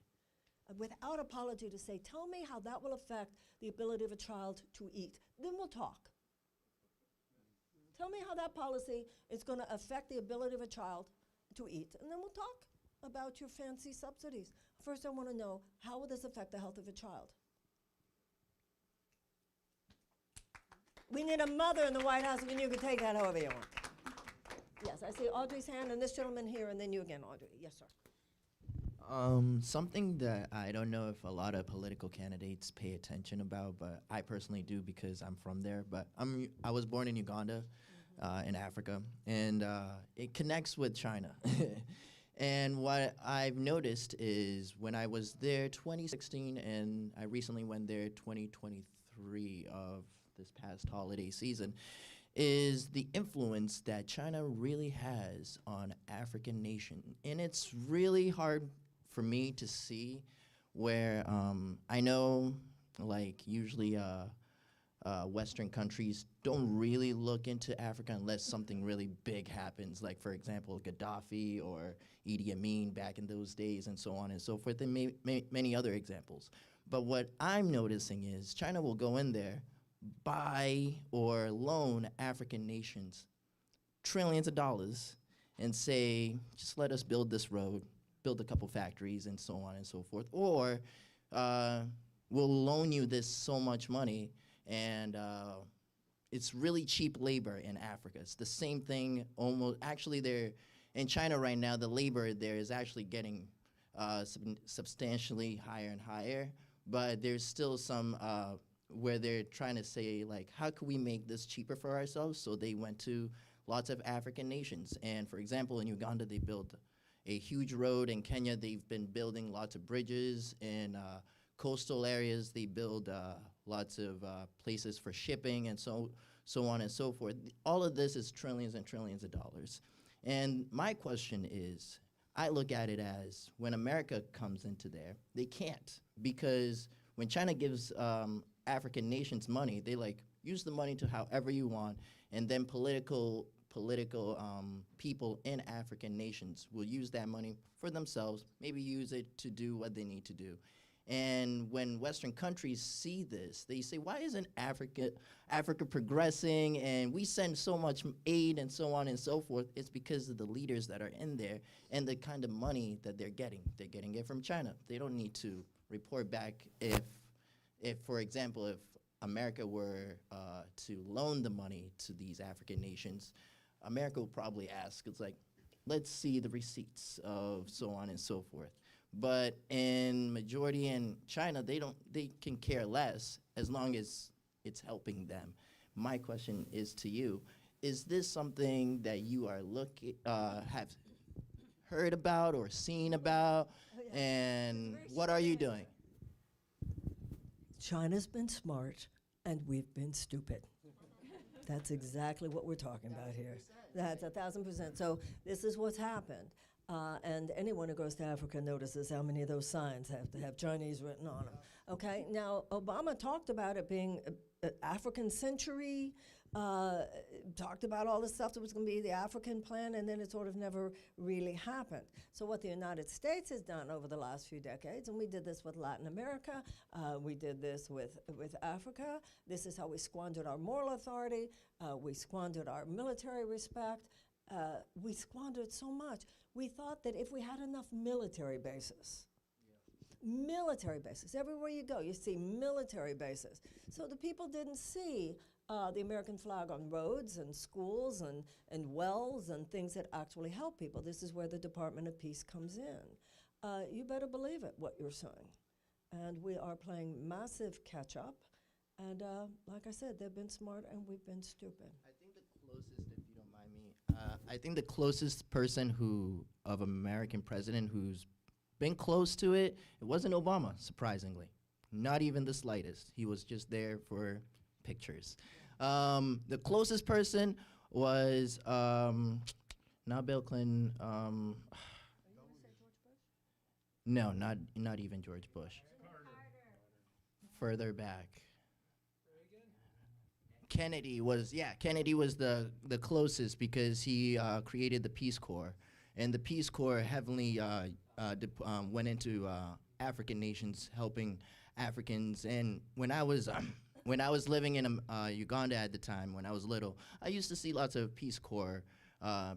Without apology to say, tell me how that will affect the ability of a child to eat. Then we'll talk. Tell me how that policy is going to affect the ability of a child to eat. And then we'll talk about your fancy subsidies. First, I want to know, how will this affect the health of a child? We need a mother in the White House, and you can take that however you want. Yes, I see Audrey's hand, and this gentleman here, and then you again, Audrey. Yes, sir. Something that I don't know if a lot of political candidates pay attention about, but I personally do because I'm from there. But I was born in Uganda, in Africa, and it connects with China. And what I've noticed is when I was there 2016, and I recently went there 2023 of this past holiday season, is the influence that China really has on African nation. And it's really hard for me to see where I know, like, usually Western countries don't really look into Africa unless something really big happens, like, for example, Gaddafi or Idi Amin back in those days and so on and so forth, and many other examples. But what I'm noticing is China will go in there, buy or loan African nations trillions of dollars and say, just let us build this road, build a couple factories and so on and so forth, or we'll loan you this so much money, and it's really cheap labor in Africa. It's the same thing almost. Actually, they're in China right now, the labor there is actually getting substantially higher and higher, but there's still some where they're trying to say, like, how can we make this cheaper for ourselves? So they went to lots of African nations. And for example, in Uganda, they built a huge road. In Kenya, they've been building lots of bridges. In coastal areas, they build lots of places for shipping and so on and so forth. All of this is trillions and trillions of dollars. And my question is, I look at it as when America comes into there, they can't, because when China gives African nations money, they like use the money to however you want, and then political people in African nations will use that money for themselves, maybe use it to do what they need to do. And when Western countries see this, they say, why isn't Africa progressing, and we send so much aid and so on and so forth? It's because of the leaders that are in there and the kind of money that they're getting. They're getting it from China. They don't need to report back if for example, if America were to loan the money to these African nations, America will probably ask, it's like, let's see the receipts of so on and so forth. But in majority in China, they can care less as long as it's helping them. My question is to you, is this something that you are have heard about or seen about? Oh, yeah. And what are you doing? China's been smart, and we've been stupid. That's exactly what we're talking about here. That's 1,000%. So this is what's happened. And anyone who goes to Africa notices how many of those signs have to have Chinese written on them. Okay, now Obama talked about it being African century, talked about all the stuff that was going to be the African plan, and then it sort of never really happened. So what the United States has done over the last few decades, and we did this with Latin America, we did this with Africa, this is how we squandered our moral authority, we squandered our military respect, we squandered so much. We thought that if we had enough military bases, everywhere you go, you see military bases. So the people didn't see the American flag on roads and schools and wells and things that actually help people. This is where the Department of Peace comes in. You better believe it, what you're saying. And we are playing massive catch-up. And like I said, they've been smart and we've been stupid. I think the closest, if you don't mind me, I think the closest person of American president who's been close to it, it wasn't Obama, surprisingly. Not even the slightest. He was just there for pictures. The closest person was not Bill Clinton. No, not even George Bush. Further back. Kennedy was the closest because he created the Peace Corps, and the Peace Corps heavily went into African nations, helping Africans. And when I was living in Uganda at the time, when I was little, I used to see lots of Peace Corps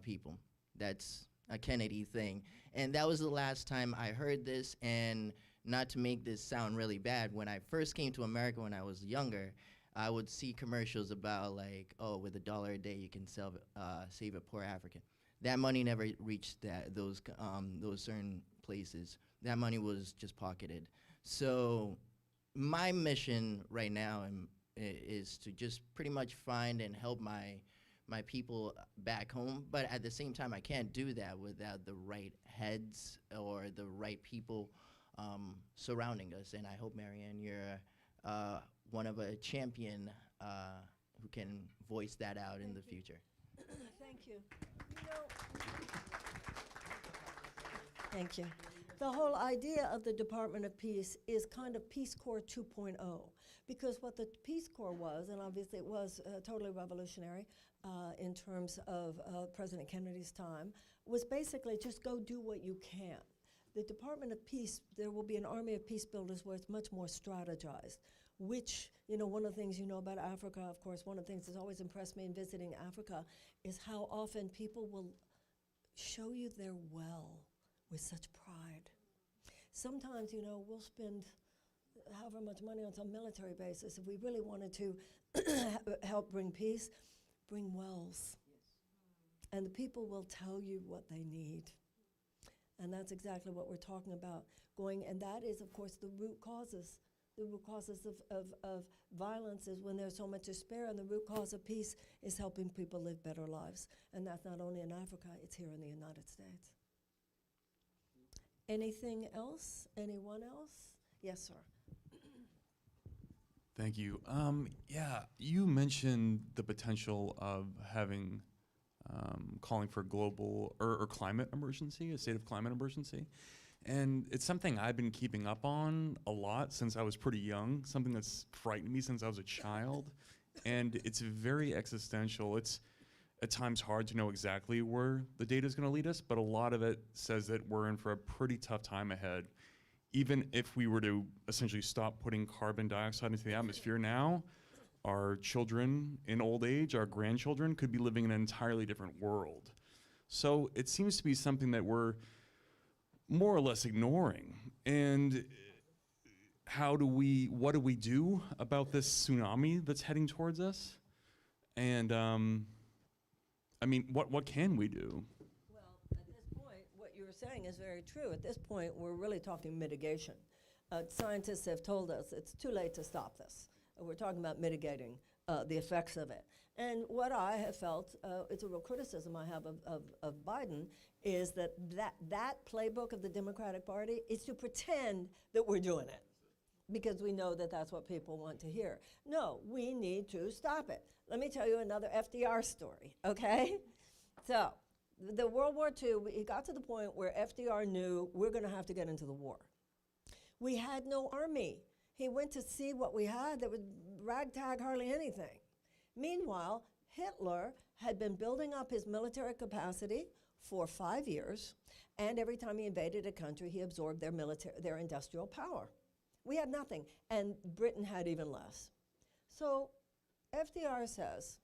people. That's a Kennedy thing, and that was the last time I heard this. And not to make this sound really bad, when I first came to America when I was younger, I would see commercials about like, oh, with $1 a day you can save a poor African. That money never reached those certain places. That money was just pocketed. So my mission right now is to just pretty much find and help my people back home. But at the same time, I can't do that without the right heads or the right people surrounding us. And I hope, Marianne, you're one of a champion who can voice that out in the future. Thank you. Thank you. The whole idea of the Department of Peace is kind of Peace Corps 2.0, because what the Peace Corps was, and obviously it was totally revolutionary in terms of President Kennedy's time, was basically just go do what you can. The Department of Peace, there will be an army of peace builders where it's much more strategized, which, one of the things about Africa, of course, one of the things that's always impressed me in visiting Africa is how often people will show you their well with such pride. Sometimes, we'll spend however much money on some military bases. If we really wanted to help bring peace, bring wells. And the people will tell you what they need. And that's exactly what we're talking about. And that is, of course, the root causes. The root causes of violence is when there's so much despair, and the root cause of peace is helping people live better lives. And that's not only in Africa, it's here in the United States. Anything else? Anyone else? Yes, sir. Thank you. Yeah, you mentioned the potential of having, calling for global or climate emergency, a state of climate emergency. And it's something I've been keeping up on a lot since I was pretty young, something that's frightened me since I was a child. And it's very existential. It's at times hard to know exactly where the data is going to lead us, but a lot of it says that we're in for a pretty tough time ahead. Even if we were to essentially stop putting carbon dioxide into the atmosphere now, our children in old age, our grandchildren, could be living in an entirely different world. So it seems to be something that we're more or less ignoring. And what do we do about this tsunami that's heading towards us? And I mean, what can we do? Well, at this point, what you were saying is very true. At this point, we're really talking mitigation. Scientists have told us it's too late to stop this. We're talking about mitigating the effects of it. And what I have felt, it's a real criticism I have of Biden, is that playbook of the Democratic Party is to pretend that we're doing it, because we know that that's what people want to hear. No, we need to stop it. Let me tell you another FDR story, okay? So, the World War II, it got to the point where FDR knew we're going to have to get into the war. We had no army. He went to see what we had that was ragtag, hardly anything. Meanwhile, Hitler had been building up his military capacity for 5 years, and every time he invaded a country, he absorbed their industrial power. We had nothing, and Britain had even less. So FDR says,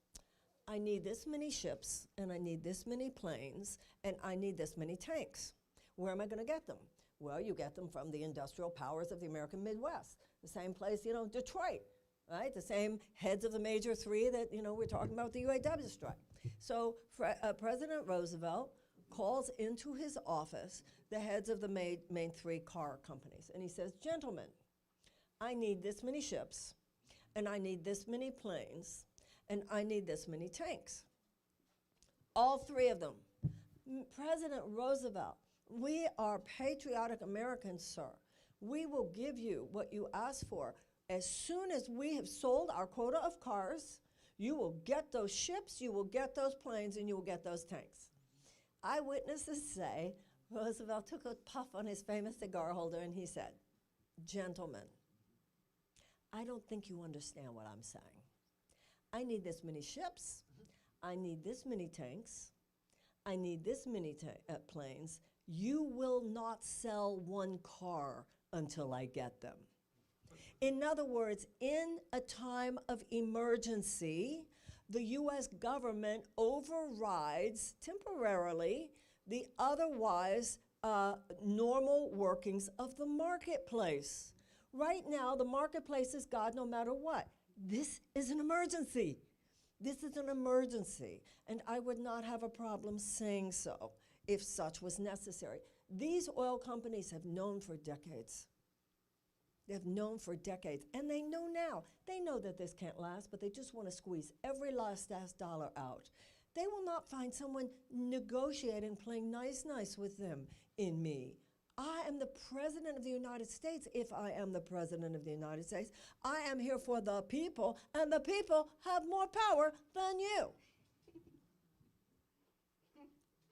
I need this many ships, and I need this many planes, and I need this many tanks. Where am I going to get them? Well, you get them from the industrial powers of the American Midwest. The same place, Detroit, right? The same heads of the major three that, we're talking about the UAW strike. So President Roosevelt calls into his office the heads of the main three car companies. And he says, gentlemen, I need this many ships, and I need this many planes, and I need this many tanks. All three of them. President Roosevelt, we are patriotic Americans, sir. We will give you what you ask for. As soon as we have sold our quota of cars, you will get those ships, you will get those planes, and you will get those tanks. Eyewitnesses say Roosevelt took a puff on his famous cigar holder and he said, "Gentlemen, I don't think you understand what I'm saying. I need this many ships, I need this many tanks, I need this many planes. You will not sell one car until I get them." In other words, in a time of emergency, the US government overrides temporarily the otherwise normal workings of the marketplace. Right now, the marketplace is God no matter what. This is an emergency. This is an emergency, and I would not have a problem saying so if such was necessary. These oil companies have known for decades. They've known for decades, and they know now. They know that this can't last, but they just want to squeeze every last dollar out. They will not find someone negotiating, playing nice with them in me. I am the President of the United States. If I am the President of the United States, I am here for the people, and the people have more power than you.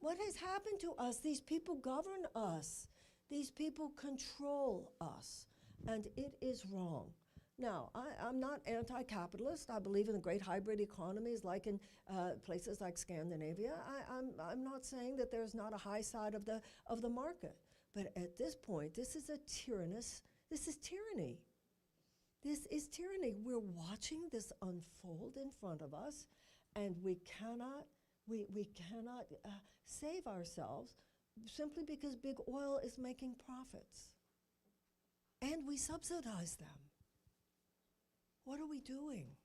What has happened to us? These people govern us. These people control us, and it is wrong. Now, I'm not anti-capitalist. I believe in the great hybrid economies like in places like Scandinavia. I'm not saying that there's not a high side of the market. But at this point, this is tyranny. This is tyranny. We're watching this unfold in front of us, and we cannot save ourselves simply because big oil is making profits. And we subsidize them. What are we doing?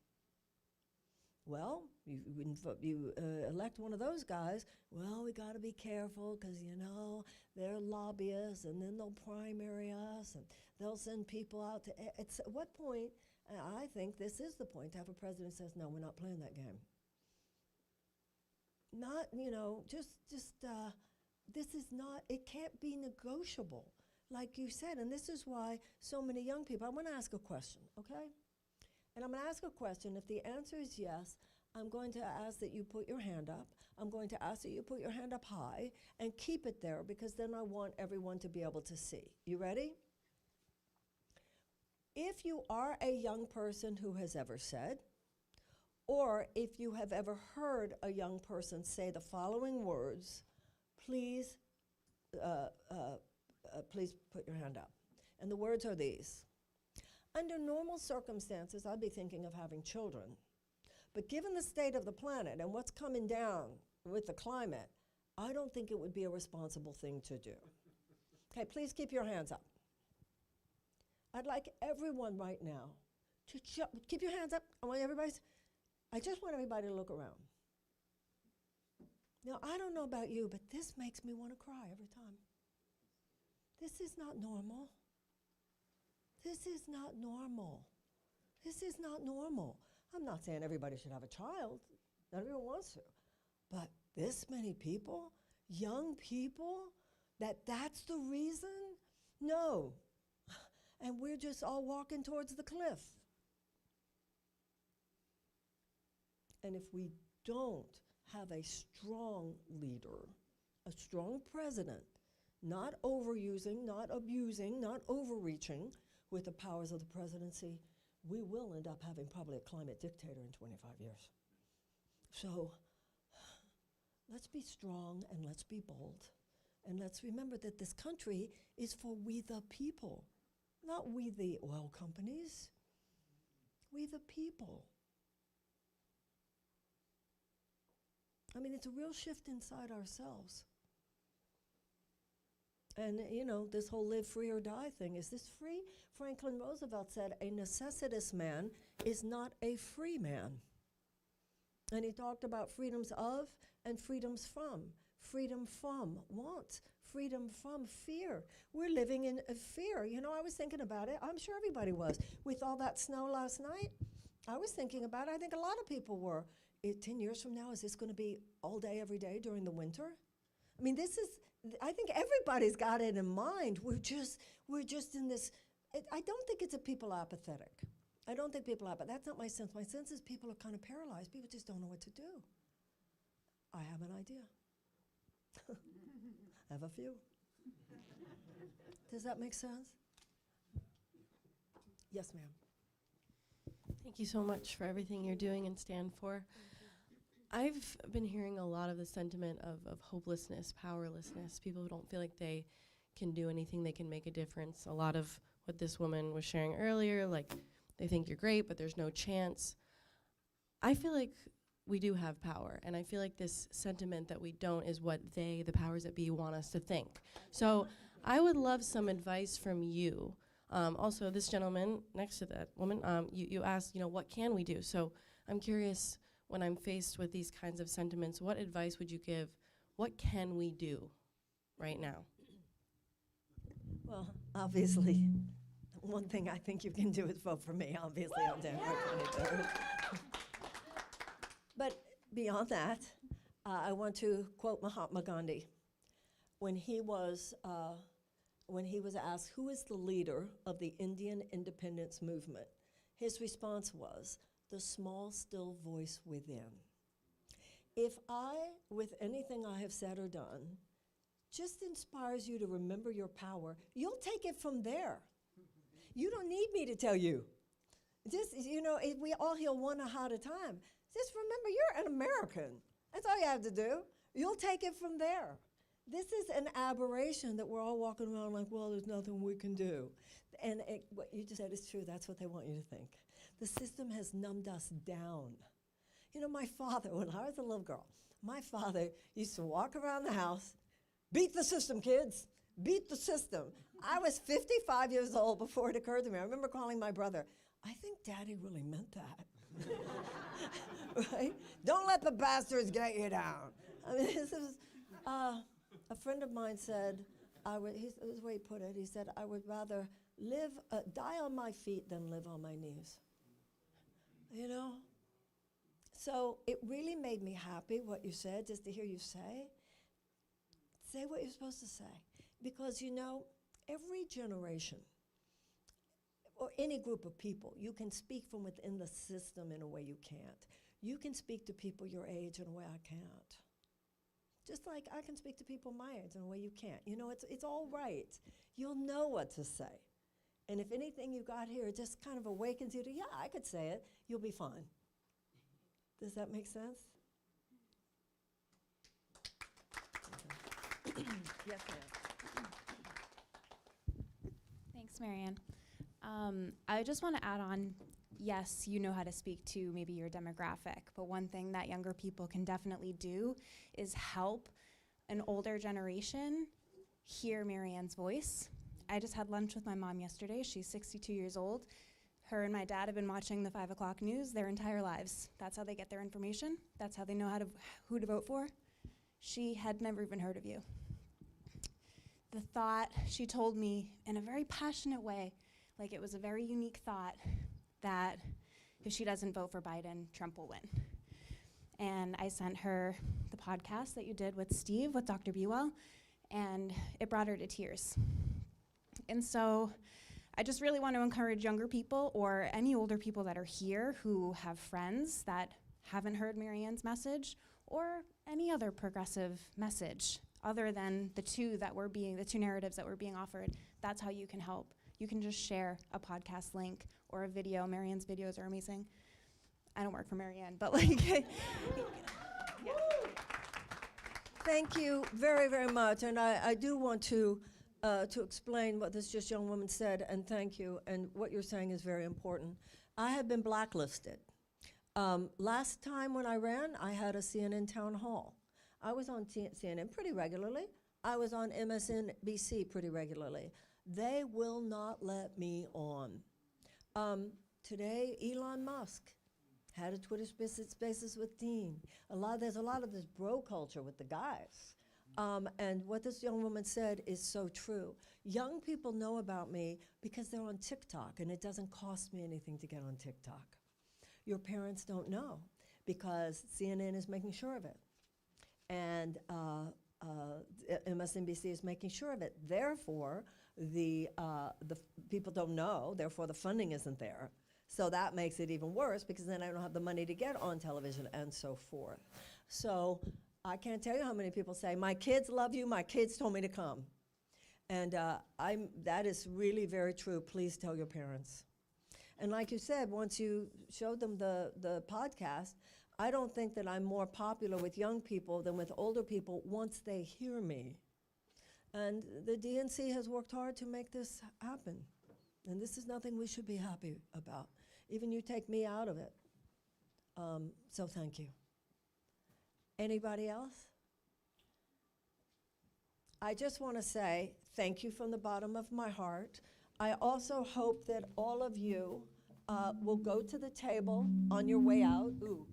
Well, you elect one of those guys, well, we got to be careful because, they're lobbyists, and then they'll primary us, and they'll send people out to, at what point, I think this is the point, to have a president who says, no, we're not playing that game. Not, this is not, it can't be negotiable, like you said, and this is why so many young people, I'm going to ask a question, okay? And I'm going to ask a question. If the answer is yes, I'm going to ask that you put your hand up. I'm going to ask that you put your hand up high and keep it there, because then I want everyone to be able to see. You ready? If you are a young person who has ever said, or if you have ever heard a young person say the following words, please put your hand up. And the words are these. Under normal circumstances, I'd be thinking of having children. But given the state of the planet and what's coming down with the climate, I don't think it would be a responsible thing to do. Okay, please keep your hands up. I'd like everyone right now to keep your hands up. I just want everybody to look around. Now, I don't know about you, but this makes me want to cry every time. This is not normal. This is not normal. This is not normal. I'm not saying everybody should have a child. Not everyone wants to. But this many people, young people, that's the reason? No. And we're just all walking towards the cliff. And if we don't have a strong leader, a strong president, not overusing, not abusing, not overreaching, with the powers of the presidency, we will end up having probably a climate dictator in 25 years. So let's be strong and let's be bold. And let's remember that this country is for we the people, not we the oil companies, we the people. I mean, it's a real shift inside ourselves. And, this whole live free or die thing, is this free? Franklin Roosevelt said, a necessitous man is not a free man. And he talked about freedoms of and freedoms from. Freedom from want, freedom from fear. We're living in a fear. I was thinking about it. I'm sure everybody was. With all that snow last night, I was thinking about it. I think a lot of people were. 10 years from now, is this going to be all day, every day during the winter? I mean, I think everybody's got it in mind. We're just in this, I don't think it's a people apathetic. I don't think people are, but that's not my sense. My sense is people are kind of paralyzed. People just don't know what to do. I have an idea. I have a few. Does that make sense? Yes, ma'am. Thank you so much for everything you're doing and stand for. I've been hearing a lot of the sentiment of hopelessness, powerlessness, people who don't feel like they can do anything, they can make a difference. A lot of what this woman was sharing earlier, like they think you're great, but there's no chance. I feel like we do have power, and I feel like this sentiment that we don't is what the powers that be, want us to think. So I would love some advice from you. Also, this gentleman next to that woman, you asked, what can we do? So I'm curious, when I'm faced with these kinds of sentiments, what advice would you give? What can we do right now? Well, obviously, one thing I think you can do is vote for me, obviously, on January 23rd. But beyond that, I want to quote Mahatma Gandhi. When he was asked, who is the leader of the Indian independence movement? His response was, the small, still voice within. If I, with anything I have said or done, just inspires you to remember your power, you'll take it from there. You don't need me to tell you. Just, if we all heal one aha at a time. Just remember, you're an American. That's all you have to do. You'll take it from there. This is an aberration that we're all walking around like, well, there's nothing we can do. And what you just said is true. That's what they want you to think. The system has numbed us down. My father, when I was a little girl, my father used to walk around the house, beat the system, kids, beat the system. I was 55 years old before it occurred to me. I remember calling my brother, I think Daddy really meant that. Right? Don't let the bastards get you down. I mean, this is, a friend of mine said, this is the way he put it, he said, I would rather die on my feet than live on my knees. So it really made me happy what you said, just to hear you say what you're supposed to say. Because every generation, or any group of people, you can speak from within the system in a way you can't. You can speak to people your age in a way I can't. Just like I can speak to people my age in a way you can't. It's all right. You'll know what to say. And if anything you got here just kind of awakens you to, yeah, I could say it, you'll be fine. Does that make sense? Yes, ma'am. Thanks, Marianne. I just want to add on, yes, you know how to speak to maybe your demographic, but one thing that younger people can definitely do is help an older generation hear Marianne's voice. I just had lunch with my mom yesterday. She's 62 years old. Her and my dad have been watching the 5 o'clock news their entire lives. That's how they get their information. That's how they know who to vote for. She had never even heard of you. The thought she told me in a very passionate way, like it was a very unique thought, that if she doesn't vote for Biden, Trump will win. And I sent her the podcast that you did with Steve, with Dr. Bewell, and it brought her to tears. And so I just really want to encourage younger people or any older people that are here who have friends that haven't heard Marianne's message or any other progressive message other than the two narratives that were being offered. That's how you can help. You can just share a podcast link or a video. Marianne's videos are amazing. I don't work for Marianne, but yeah. Thank you very, very much. And I do want to explain what this just young woman said, and thank you. And what you're saying is very important. I have been blacklisted. Last time when I ran, I had a CNN town hall. I was on CNN pretty regularly. I was on MSNBC pretty regularly. They will not let me on. Today, Elon Musk had a Twitter Spaces with Dean. There's a lot of this bro culture with the guys. And what this young woman said is so true. Young people know about me because they're on TikTok, and it doesn't cost me anything to get on TikTok. your parents don't know because CNN is making sure of it. And MSNBC is making sure of it. Therefore, the people don't know, therefore the funding isn't there. So that makes it even worse because then I don't have the money to get on television and so forth. So I can't tell you how many people say, my kids love you, my kids told me to come. And that is really very true. Please tell your parents. And like you said, once you showed them the podcast, I don't think that I'm more popular with young people than with older people once they hear me. And the DNC has worked hard to make this happen. And this is nothing we should be happy about. Even you take me out of it. So thank you. Anybody else? I just want to say thank you from the bottom of my heart. I also hope that all of you will go to the table on your way out. Ooh.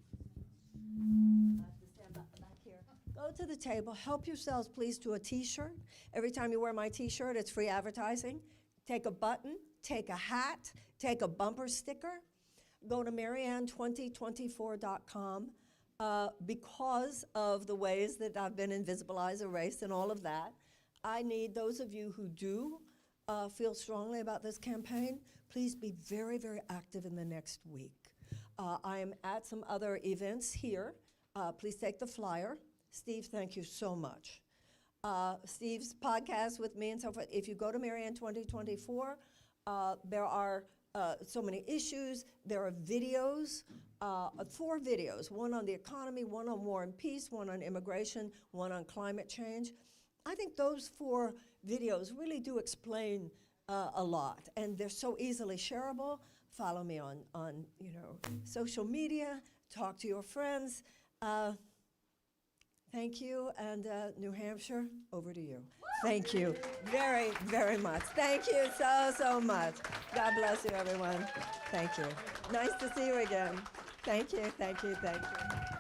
I have to stand back here. Go to the table. Help yourselves, please, to a T-shirt. Every time you wear my T-shirt, it's free advertising. Take a button, take a hat, take a bumper sticker. Go to Marianne2024.com. Because of the ways that I've been invisibilized, erased, and all of that, I need those of you who do feel strongly about this campaign, please be very, very active in the next week. I am at some other events here. Please take the flyer. Steve, thank you so much. Steve's podcast with me and so forth. If you go to Marianne 2024, there are so many issues. There are videos, 4 videos, one on the economy, one on war and peace, one on immigration, one on climate change. I think those 4 videos really do explain a lot, and they're so easily shareable. Follow me on social media, talk to your friends. Thank you, and New Hampshire, over to you. Thank you very, very much. Thank you so much. God bless you, everyone. Thank you. Nice to see you again. Thank you, thank you, thank you.